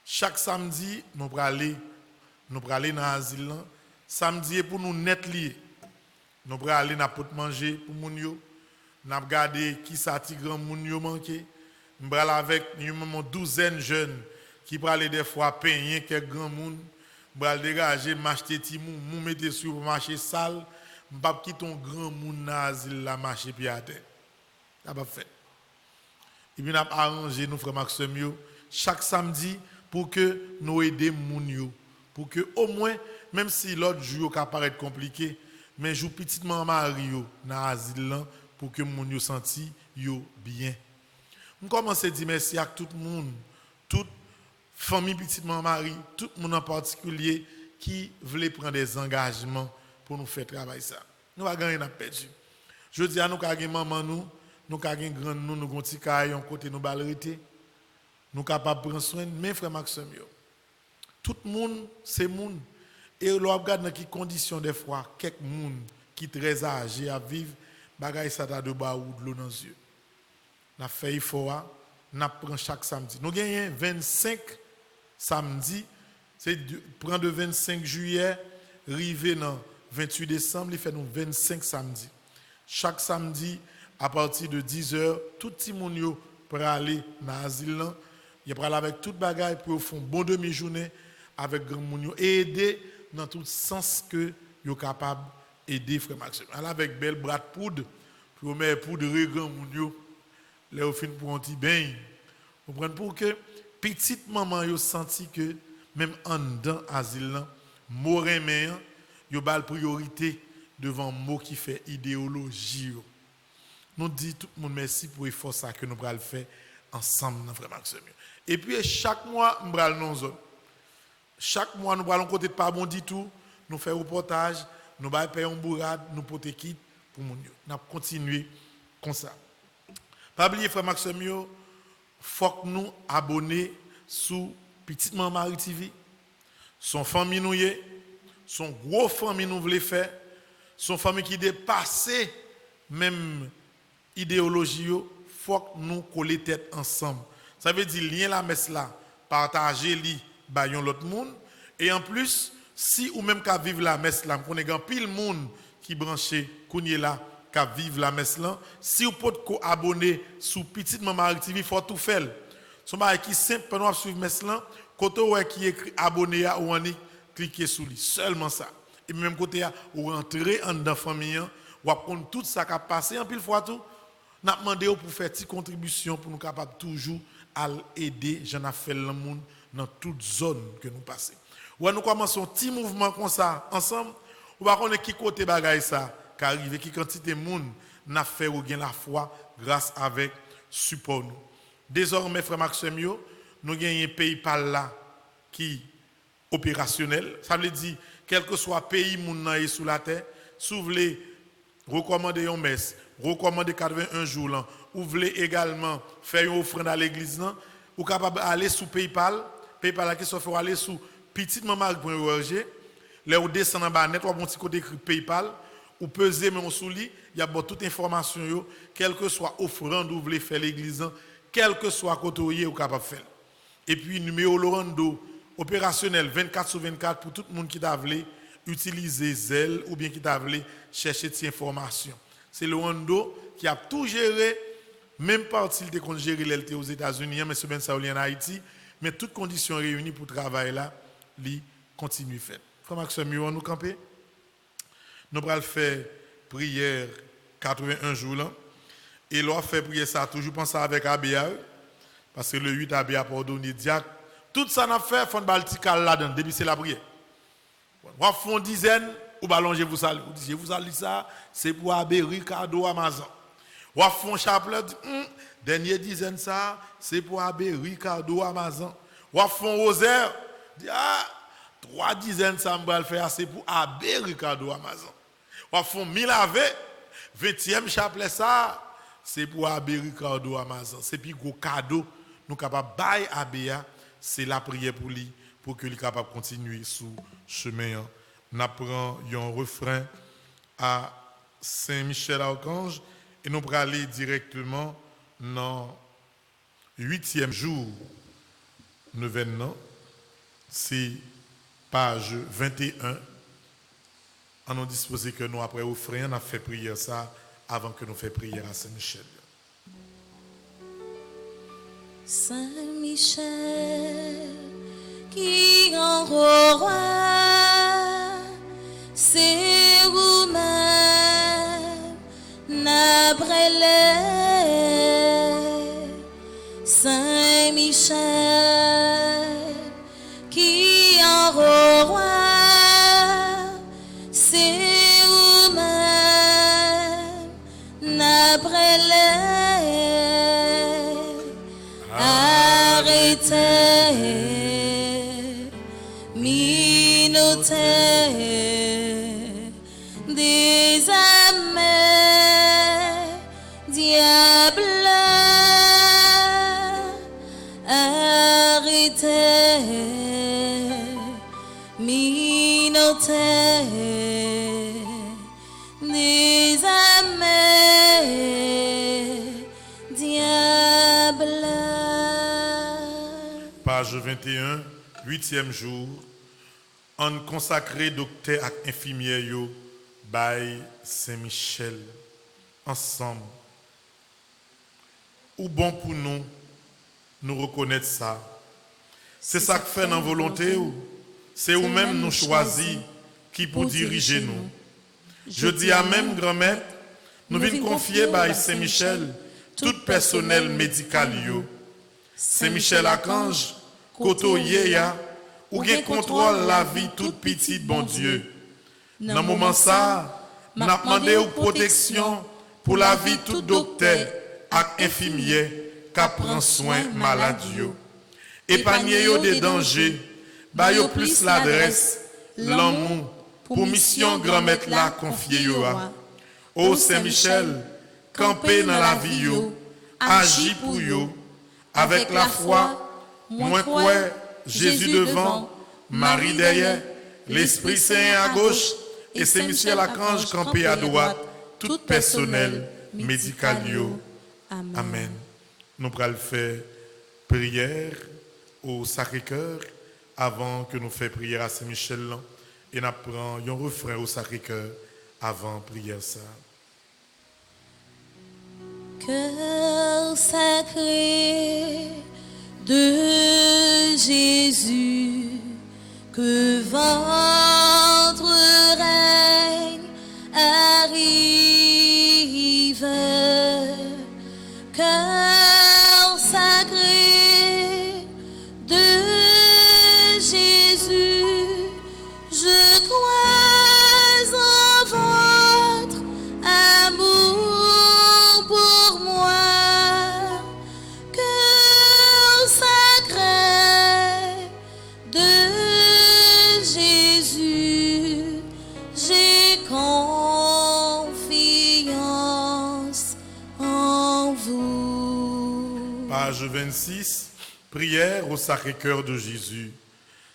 Chaque samedi nous pour aller dans asile là. Samedi pour nous net lié. Nous pour aller n'a pot manger pour moun yo. N'a regarder qui ça ti grand moun yo manqué. Nous aller avec une douzaine jeunes qui pour aller des fois payer quelques grand monde. Bral dégager m'acheter ti mou mettre sur marché sale m'pa quitter ton grand moun nazil la marché pied à terre ça pas fait et puis n'a arrangé nous frère Maxime chaque samedi pour que nous aider moun yo pour que au moins même si l'autre jour ka paraît compliqué mais jou petite maman yo nazil là pour que moun yo senti yo bien on commence à dire merci à tout le monde tout famille petite maman tout le monde en particulier qui voulait prendre des engagements pour nous faire travailler ça. Nous pas gagner n'a perdu. Je dis à nous ka gen maman nous ka gen grand nous gon ti kay on côté nous balerité. Nous capable prendre soin mes frères Maxime yo. Tout le monde c'est monde et l'on regarde dans qui conditions des fois quelques monde qui très âgé à vivre bagay ça ta de ba ou de l'eau dans yeux. N'a fait il faut n'a prend chaque samedi. Nous gagnons 25 samedi, c'est prendre de 25 juillet, arriver dans 28 décembre, il fait nous 25 samedi. Chaque samedi, à partir de 10h, tout le monde peut aller dans l'asile, il peut aller avec toute bagaille pour faire une bonne demi-journée avec grand monde et aider dans tout sens que vous êtes capable d'aider frère Maxime. Aller avec belle bras de poudre pour mettre poudre grand monde là au fin pour un petit bain. Vous comprenez pour que petite maman yo senti que même en dedans asile là mot remè yo bal priorité devant mot qui fait idéologie. Nous dit tout le monde merci pour l'effort ça que nous pral faire ensemble dans frère Maxime. Et puis chaque mois nous pral non zone. Chaque mois nous pral côté de pas bon dit tout, nous faire reportage, nous ba payer un bourrade, nous porter kit pour moun yo. N'a continuer comme ça. Pas oublier frère Maxime yo, faut que nous abonner sous Petite Maman TV. Son famille nous y son gros famille nous voulait faire, son famille qui dépasse même idéologie yo, faut que nous coller tête ensemble. Ça veut dire lien la messe là, partager li bayon l'autre monde et en plus si ou même qu'à vivre la messe là, connaît grand pile monde qui branché kounye là qu'à vivre la messe là, si ou peut ko abonner sous Petite Maman TV, faut tout faire. Son bail qui simple pendant suivre messe là, côté ouais qui écrit abonner à ou ani cliquer sur lui, seulement ça. Et même côté ou rentrer en dans famille, ou apprendre tout ça qui a passé en pile fois tout, N'a demandé pour faire une contribution pour nous capables toujours à aider j'en ai fait le monde dans toute zone que nous passons. Ouais, nous commençons un petit mouvement comme ça ensemble. On va connaître qui côté bagaille ça qui arrive, qui quantité de monde n'a fait ou gain la foi grâce avec support nous. Désormais frère Maxime nous gagnons un PayPal là qui opérationnel. Ça veut dire quel que soit pays moun est sous la terre, si vous voulez recommander une messe, recommander 81 jours là, ou voulez également faire une offrande à l'église là, ou capable d'aller sous PayPal là qui soit fait aller sous petitemaman.org, là où descend en bas net, ou un petit côté écrit PayPal, ou peser même sous lit, il y a toute information yo, quelle que soit offrande ou voulez faire l'église là, quel que soit côté ou capable faire. Et puis numéro Lorando opérationnel 24/24 pour tout le monde qui t'a voulu utiliser Zelle ou bien qui t'a voulu chercher cette information. C'est Lorando qui a tout géré, même partie il était géré l'LT aux États-Unis, mais c'est ça en Haïti, mais toutes conditions réunies pour travailler là, li continue faire. Frère Maxime, nous camper. Nous allons faire prière 81 jours là. Et l'on fait prier ça toujours penser avec ABA parce que le 8 ABA pardonné diacre. Tout ça n'a fait fond baltical là-dedans depuis c'est la prière. On font dizaine ou ballonge vous salut. Vous dites vous salut ça c'est pour Abbé Ricardo Amazon. On font chapelet dernier dizaine ça c'est pour Abbé Ricardo Amazon. On font rosaire dit 3 dizaines ça me va le faire c'est pour Abbé Ricardo Amazon. On font 1000 ave 20e chapelet ça c'est pour Abbé Ricardo Amazon. C'est puis gros cadeau nous capable bailler Abbé, c'est la prière pour lui pour qu'il soit capable de continuer sous chemin. Nous prenons un refrain à Saint-Michel-Archange et nous allons aller directement dans le 8e jour neuvaine. C'est page 21. On nous disposé que nous après refrain, on a fait prière ça avant que nous fassions prière à Saint-Michel. Saint-Michel, qui en roi, c'est vous-même, n'abrele. Saint-Michel, qui en roi, c'est vous-même, n'abrele. Minotaire des âmes, diable, arrêtez, minotaire des âmes, diable. Page 21, 8e jour, on consacré docteur et infirmière yo by Saint-Michel ensemble. Ou bon pour nous reconnaître ça. C'est ça que fait dans volonté ou c'est ou même nous choisi qui pour diriger nous. Je dis à même grand-mère, nous venons confier by Saint-Michel tout personnel médical yo. Saint-Michel Archange, koto yeya, ou gen contrôle la vie toute petite, bon Dieu. Dans moment ça, n'a demandé ou protection pour la vie tout docteur et infirmier qui prend soin malade yo. Épargnez yo des dangers, ba yo plus l'adresse, l'amour, pour mission grand-maître la confier yo a. Ô Saint-Michel, campé dans la vie yo, agis pour yo, avec la foi, moins quoi, Jésus devant, Marie derrière, l'Esprit Saint à gauche, et Saint-Michel Archange campé à droite, tout personnel médical yo. Amen. Nous allons faire prière au Sacré-Cœur avant que nous fassions prière à Saint-Michel. Et nous prenons un refrain au Sacré-Cœur avant prière ça. Cœur sacré de Jésus, que votre règne arrive, Cœur sacré de Jésus, je crois en votre amour pour moi. Cœur sacré de Jésus, j'ai confiance en vous. Page 26, prière au Sacré-Cœur de Jésus.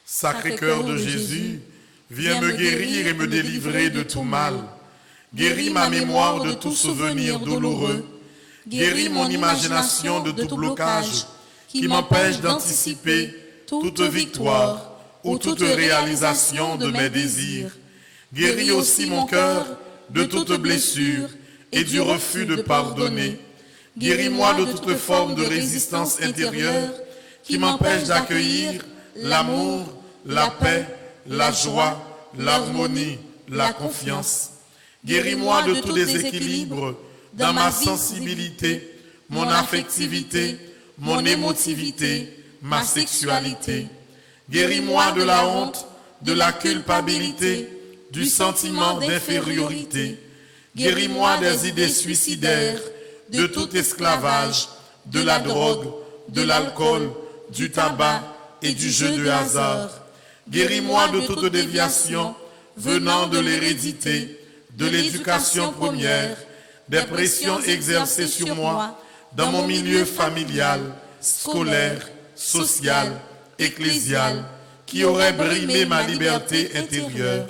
Sacré-Cœur de Jésus, viens me guérir et me délivrer de tout mal. Guéris ma mémoire de tout souvenir douloureux. Guéris mon imagination de tout blocage qui m'empêche d'anticiper toute victoire ou toute réalisation de mes désirs. Guéris aussi mon cœur de toute blessure et du refus de pardonner. Guéris-moi de toute forme de résistance intérieure qui m'empêche d'accueillir l'amour, la paix, la joie, l'harmonie, la confiance. Guéris-moi de tout déséquilibre dans ma sensibilité, mon affectivité, mon émotivité, ma sexualité. Guéris-moi de la honte, de la culpabilité, du sentiment d'infériorité. Guéris-moi des idées suicidaires, de tout esclavage, de la drogue, de l'alcool, du tabac et du jeu de hasard. Guéris-moi de toute déviation venant de l'hérédité, de l'éducation première, des pressions exercées sur moi dans mon milieu familial, scolaire, social, ecclésial, qui aurait brimé ma liberté intérieure.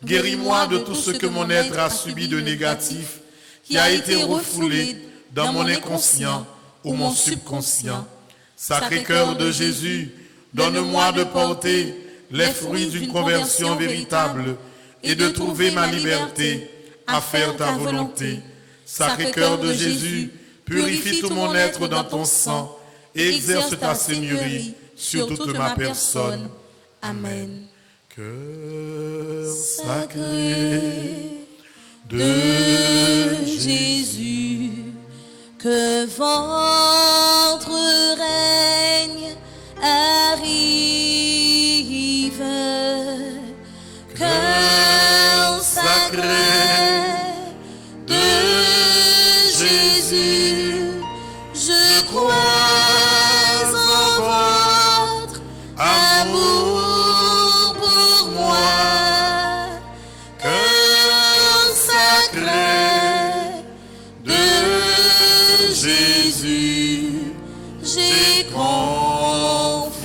Guéris-moi de tout ce que mon être a subi de négatif, qui a été refoulé dans mon inconscient ou mon subconscient. Sacré-Cœur de Jésus, donne-moi de porter les fruits d'une conversion véritable et de trouver ma liberté à faire ta volonté. Sacré-Cœur de Jésus, purifie tout mon être dans ton sang et exerce ta seigneurie sur toute ma personne. Amen. Cœur sacré de Jésus, que votre règne arrive. Cœur sacré de Jésus, je crois en votre amour pour moi. Cœur sacré de Jésus, j'ai confiance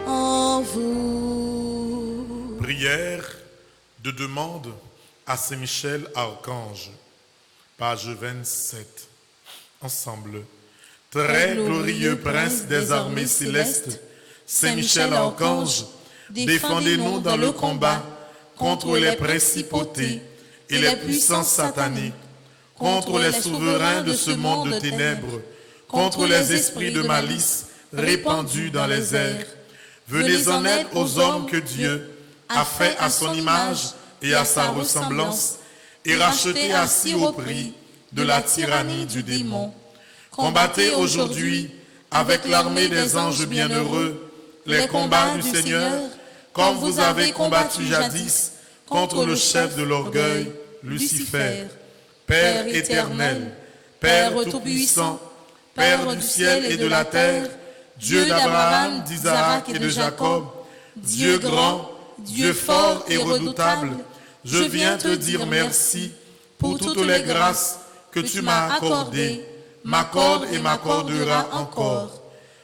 en vous. Prière de demande à Saint-Michel Archange, page 27. Ensemble. Très glorieux prince des armées célestes, Saint-Michel Archange, défendez-nous dans le combat contre les principautés et les puissances sataniques, contre les souverains de ce monde de ténèbres, contre les esprits de malice répandus dans les airs. Venez en aide aux hommes que Dieu a fait à son image et à sa ressemblance, et racheté à si haut prix de la tyrannie du démon. Combattez aujourd'hui avec l'armée des anges bienheureux les combats du Seigneur, comme vous avez combattu jadis contre le chef de l'orgueil, Lucifer. Père éternel, Père tout-puissant, Père du ciel et de la terre, Dieu d'Abraham, d'Isaac et de Jacob, Dieu grand, Dieu fort et redoutable, je viens te dire merci pour toutes les grâces que tu m'as accordées, m'accorde et m'accordera encore.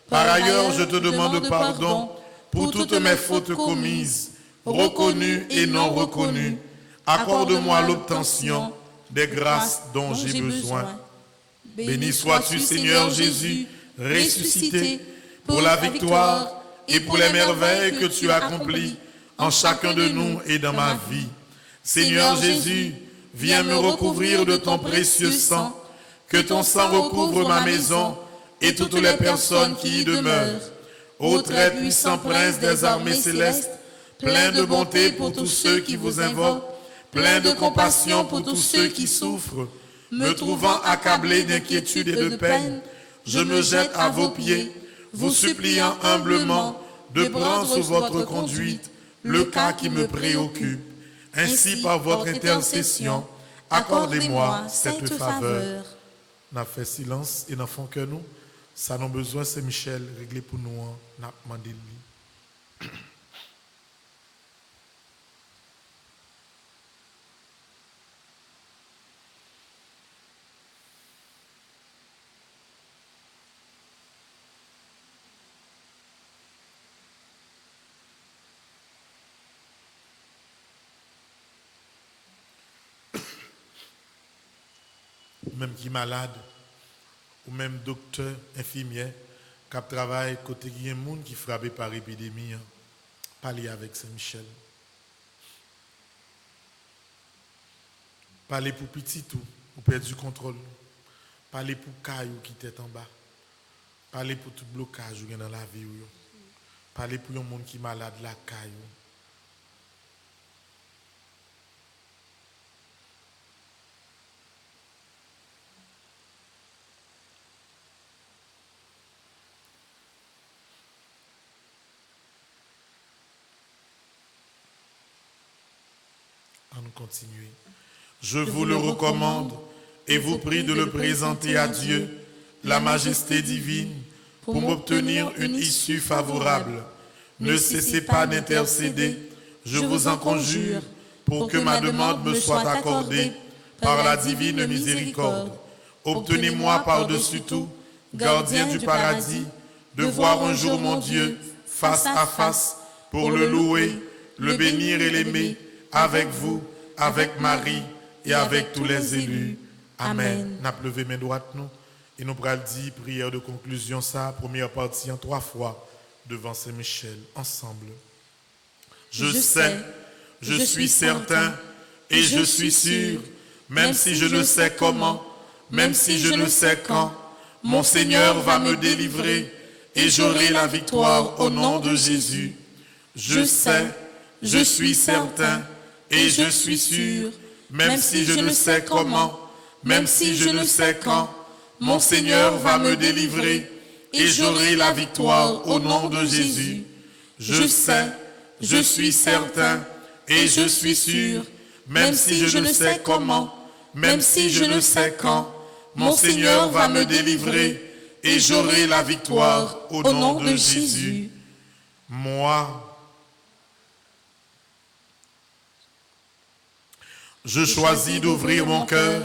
Par ailleurs, je te demande pardon pour toutes mes fautes commises, reconnues et non reconnues. Accorde-moi l'obtention des grâces dont j'ai besoin. Béni sois-tu, Seigneur Jésus, ressuscité, pour la victoire et pour les merveilles que tu accomplis en chacun de nous et dans ma vie. Seigneur Jésus, viens me recouvrir de ton précieux sang, que ton sang recouvre ma maison et toutes les personnes qui y demeurent. Ô très puissant prince des armées célestes, plein de bonté pour tous ceux qui vous invoquent, plein de compassion pour tous ceux qui souffrent, Me trouvant accablé d'inquiétude et de peine, je me jette à vos pieds, vous suppliant humblement de prendre sous votre conduite le cas qui me préoccupe. Ainsi, par votre intercession, accordez-moi cette faveur. N'a fait silence et n'a fait que nous. Ça n'a besoin, c'est Michel, réglé pour nous, n'a demandé lui. Même qui est malade, ou même docteur, infirmière, qui travaille côté qui y a des gens qui frappé par l'épidémie, parlez avec Saint-Michel. Parlez pour petit tout, ou perdre du contrôle. Parlez pour caillou qui est en bas. Parlez pour tout blocage qui est dans la vie. Parlez pour un monde qui est malade, la caillou. On continue. Je vous le recommande et vous prie de le présenter à Dieu, la majesté divine, pour m'obtenir une issue favorable. Ne cessez pas d'intercéder, je vous en conjure, pour que ma demande me soit accordée par la divine miséricorde. Obtenez-moi par-dessus tout, gardien du paradis, de voir un jour mon Dieu face à face pour le louer, le bénir et l'aimer, avec vous, avec Marie et avec tous les élus. Amen. N'a levé mes droites nous et nous prenons dire prière de conclusion ça, première partie en 3 fois devant Saint-Michel ensemble. Je sais, je suis certain et je suis sûr, même si je ne sais comment, même si je ne sais quand, mon Seigneur va me délivrer et j'aurai la victoire au nom de Jésus. Je sais, je suis certain et je suis sûr, même si je ne sais comment, même si je ne sais quand, mon Seigneur va me délivrer et j'aurai la victoire au nom de Jésus. Je sais, je suis certain et je suis sûr, même si je ne sais comment, même si je ne sais quand, mon Seigneur va me délivrer et j'aurai la victoire au nom de Jésus. Moi, je choisis d'ouvrir mon cœur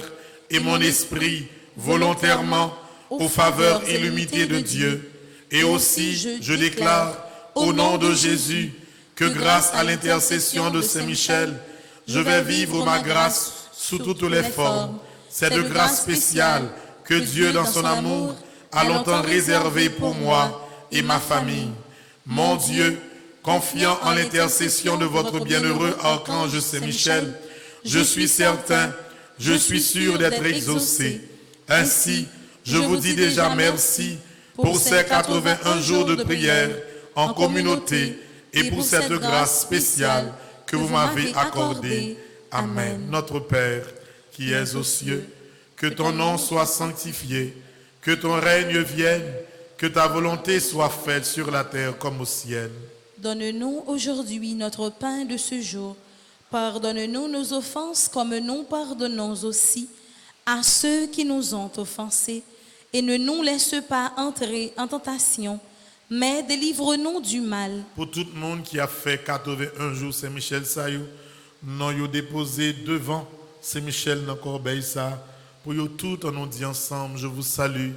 et mon esprit volontairement aux faveurs illimitées de Dieu. Et aussi, je déclare au nom de Jésus que grâce à l'intercession de Saint-Michel, je vais vivre ma grâce sous toutes les formes. Cette grâce spéciale que Dieu, dans son amour, a longtemps réservée pour moi et ma famille. Mon Dieu, confiant en l'intercession de votre bienheureux archange Saint-Michel, je suis certain, je suis sûr d'être exaucé. Ainsi, je vous dis déjà merci pour ces 81 jours de prière en communauté et pour cette grâce spéciale que vous m'avez accordée. Amen. Notre Père, qui es aux cieux, que ton nom soit sanctifié, que ton règne vienne, que ta volonté soit faite sur la terre comme au ciel. Donne-nous aujourd'hui notre pain de ce jour. Pardonne-nous nos offenses comme nous pardonnons aussi à ceux qui nous ont offensés. Et ne nous laisse pas entrer en tentation, mais délivre-nous du mal. Pour tout le monde qui a fait 81 jours Saint-Michel Sayou, nous avons déposé devant Saint-Michel dans corbeille ça. Pour nous tout, on nous dit ensemble, je vous salue,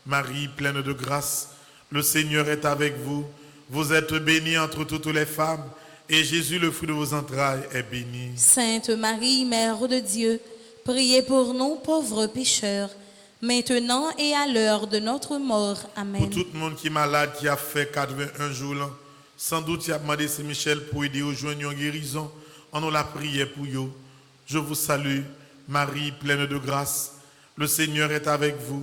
Marie pleine de grâce, le Seigneur est avec vous. Vous êtes bénie entre toutes les femmes, et Jésus, le fruit de vos entrailles, est béni. Sainte Marie, Mère de Dieu, priez pour nous pauvres pécheurs, maintenant et à l'heure de notre mort. Amen. Pour tout le monde qui est malade, qui a fait 81 jours, là, sans doute il a demandé Saint-Michel pour aider aux joindre en guérison. On nous l'a prié pour vous. Je vous salue, Marie pleine de grâce. Le Seigneur est avec vous.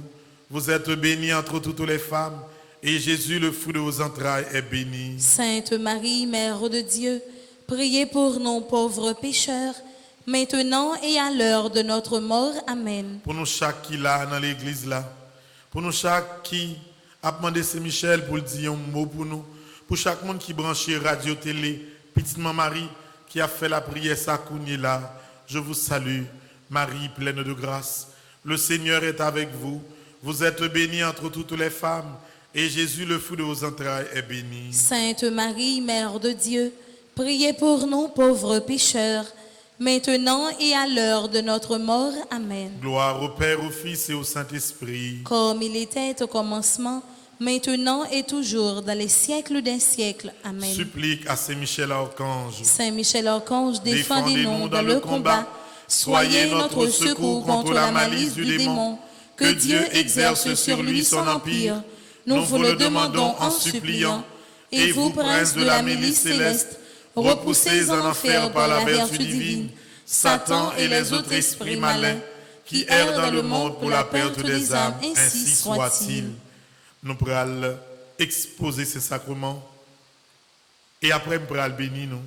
Vous êtes bénie entre toutes les femmes, et Jésus, le fruit de vos entrailles, est béni. Sainte Marie, Mère de Dieu, priez pour nous pauvres pécheurs, maintenant et à l'heure de notre mort. Amen. Pour nous chaque qui là dans l'église là, pour nous chaque qui a demandé Saint-Michel pour dire un mot pour nous, pour chaque monde qui branché radio télé, petite maman Marie qui a fait la prière Sakouni là, je vous salue, Marie pleine de grâce. Le Seigneur est avec vous. Vous êtes bénie entre toutes les femmes, et Jésus, le fruit de vos entrailles, est béni. Sainte Marie, Mère de Dieu, priez pour nous pauvres pécheurs, maintenant et à l'heure de notre mort. Amen. Gloire au Père, au Fils et au Saint-Esprit. Comme il était au commencement, maintenant et toujours, dans les siècles des siècles. Amen. Supplique à Saint-Michel Archange. Saint Michel Archange, défendez-nous dans le combat. Soyez notre secours contre la malice du démon. Que Dieu exerce sur lui son empire. Nous vous le demandons en suppliant. Et vous, princes de la milice céleste, repoussez en enfer par la vertu divine Satan et les autres esprits malins qui errent dans le monde pour la perte des âmes. Ainsi soit-il. Nous pourrons exposer ces sacrements et après nous pourrons bénir nous.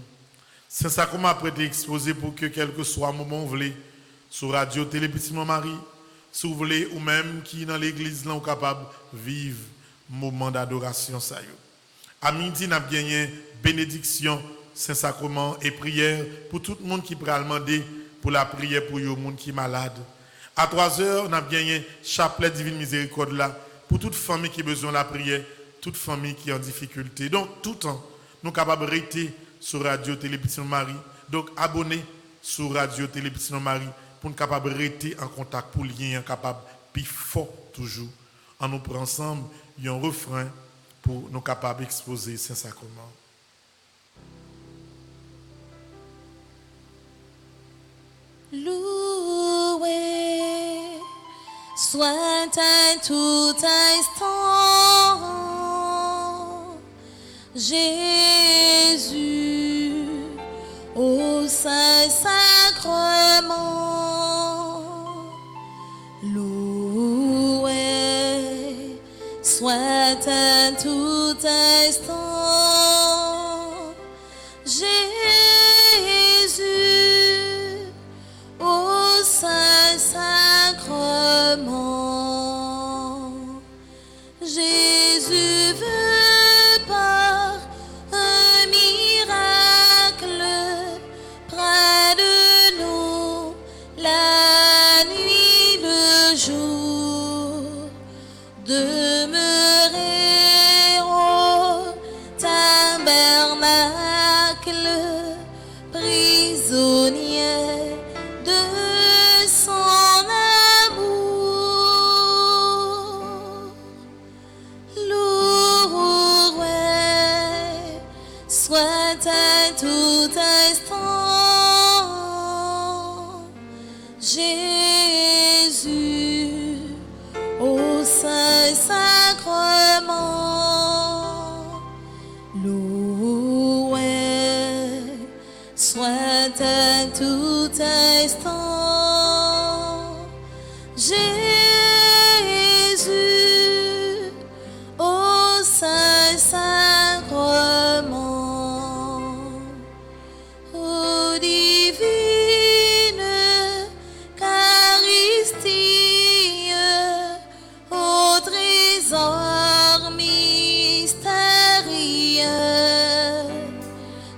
Ces sacrements après être exposés pour que quel que soit le moment où vous voulez, sur radio, télé, Petit Marie, si vous voulez, ou même qui dans l'église là, capable de vivre moment d'adoration. À midi, nous avons gagné bénédiction, Saint-Sacrement et prière pour tout le monde qui peut demander pour la prière pour les gens qui sont malades. À 3 heures, nous avons gagné chapelet divine miséricorde là pour toute famille qui a besoin de la prière, toute famille qui est en difficulté. Donc, tout le temps, nous sommes capables de rester sur Radio Télé Petit Marie. Donc, abonnez sur Radio Télé Petit Marie pour nous capables de rester en contact, pour lien capable plus fort toujours. En nous prenant ensemble, il y a un refrain pour nous capables d'exposer Saint-Sacrement. Loué soit à tout instant Jésus au Saint-Sacrement. Loué soit à tout instant Jésus au Saint-Sacrement. Jésus veut par un miracle près de nous la nuit, le jour, demeurer au tabernacle, prisonnier de son amour. Loué soit à tout instant Jésus au Saint-Sacrement. Loué soit à tout instant Jésus au Saint-Sacrement. Ô divine Eucharistie, ô trésor mystérieux,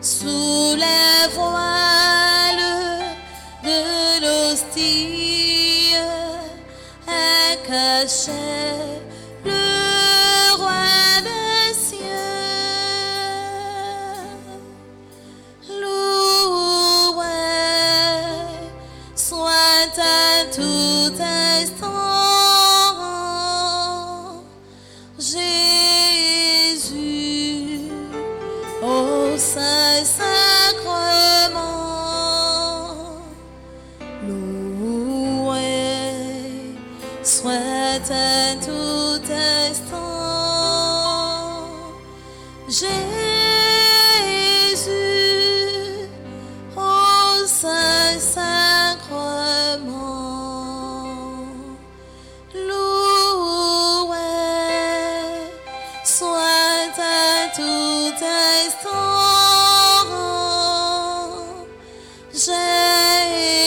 sous les voiles de l'hostie est caché le roi des cieux. Loué soit à tout instant Jésus au Saint-Sacrement. Loué soit à tout instant Jésus au Saint-Sacrement. Loué soit à tout instant Jésus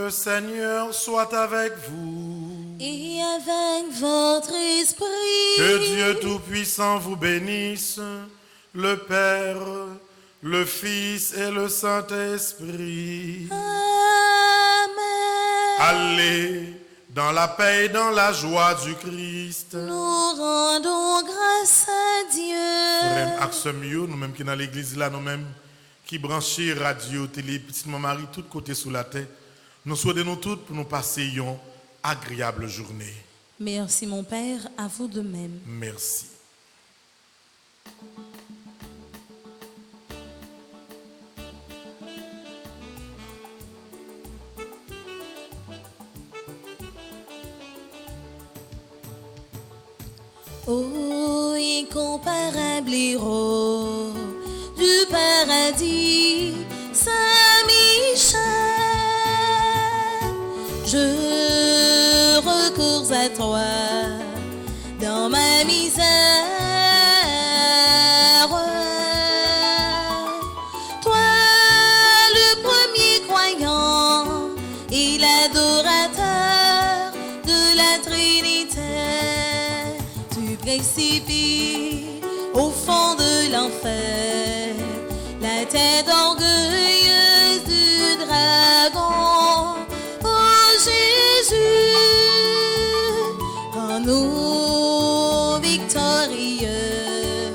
Le Seigneur soit avec vous. Et avec votre esprit. Que Dieu Tout-Puissant vous bénisse, le Père, le Fils et le Saint-Esprit. Amen. Allez dans la paix et dans la joie du Christ. Nous rendons grâce à Dieu. Frère, action mieux, nous-mêmes qui dans l'église là, nous-mêmes qui branchons radio, télé, petite maman Marie, tous côtés sous la terre, nous souhaitons nous toutes pour nous passer une agréable journée. Merci mon Père, à vous de même. Merci. Ô incomparable héros du paradis, Saint-Michel, je recours à toi dans ma misère. Toi, le premier croyant et l'adorateur de la Trinité, tu précipites au fond de l'enfer la tête orgueilleuse du dragon. Oh Jésus, en nous victorieux,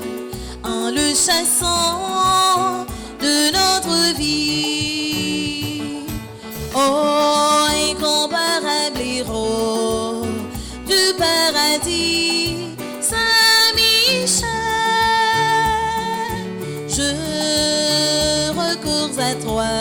en le chassant de notre vie. Oh incomparable héros du paradis, Saint-Michel, je recours à toi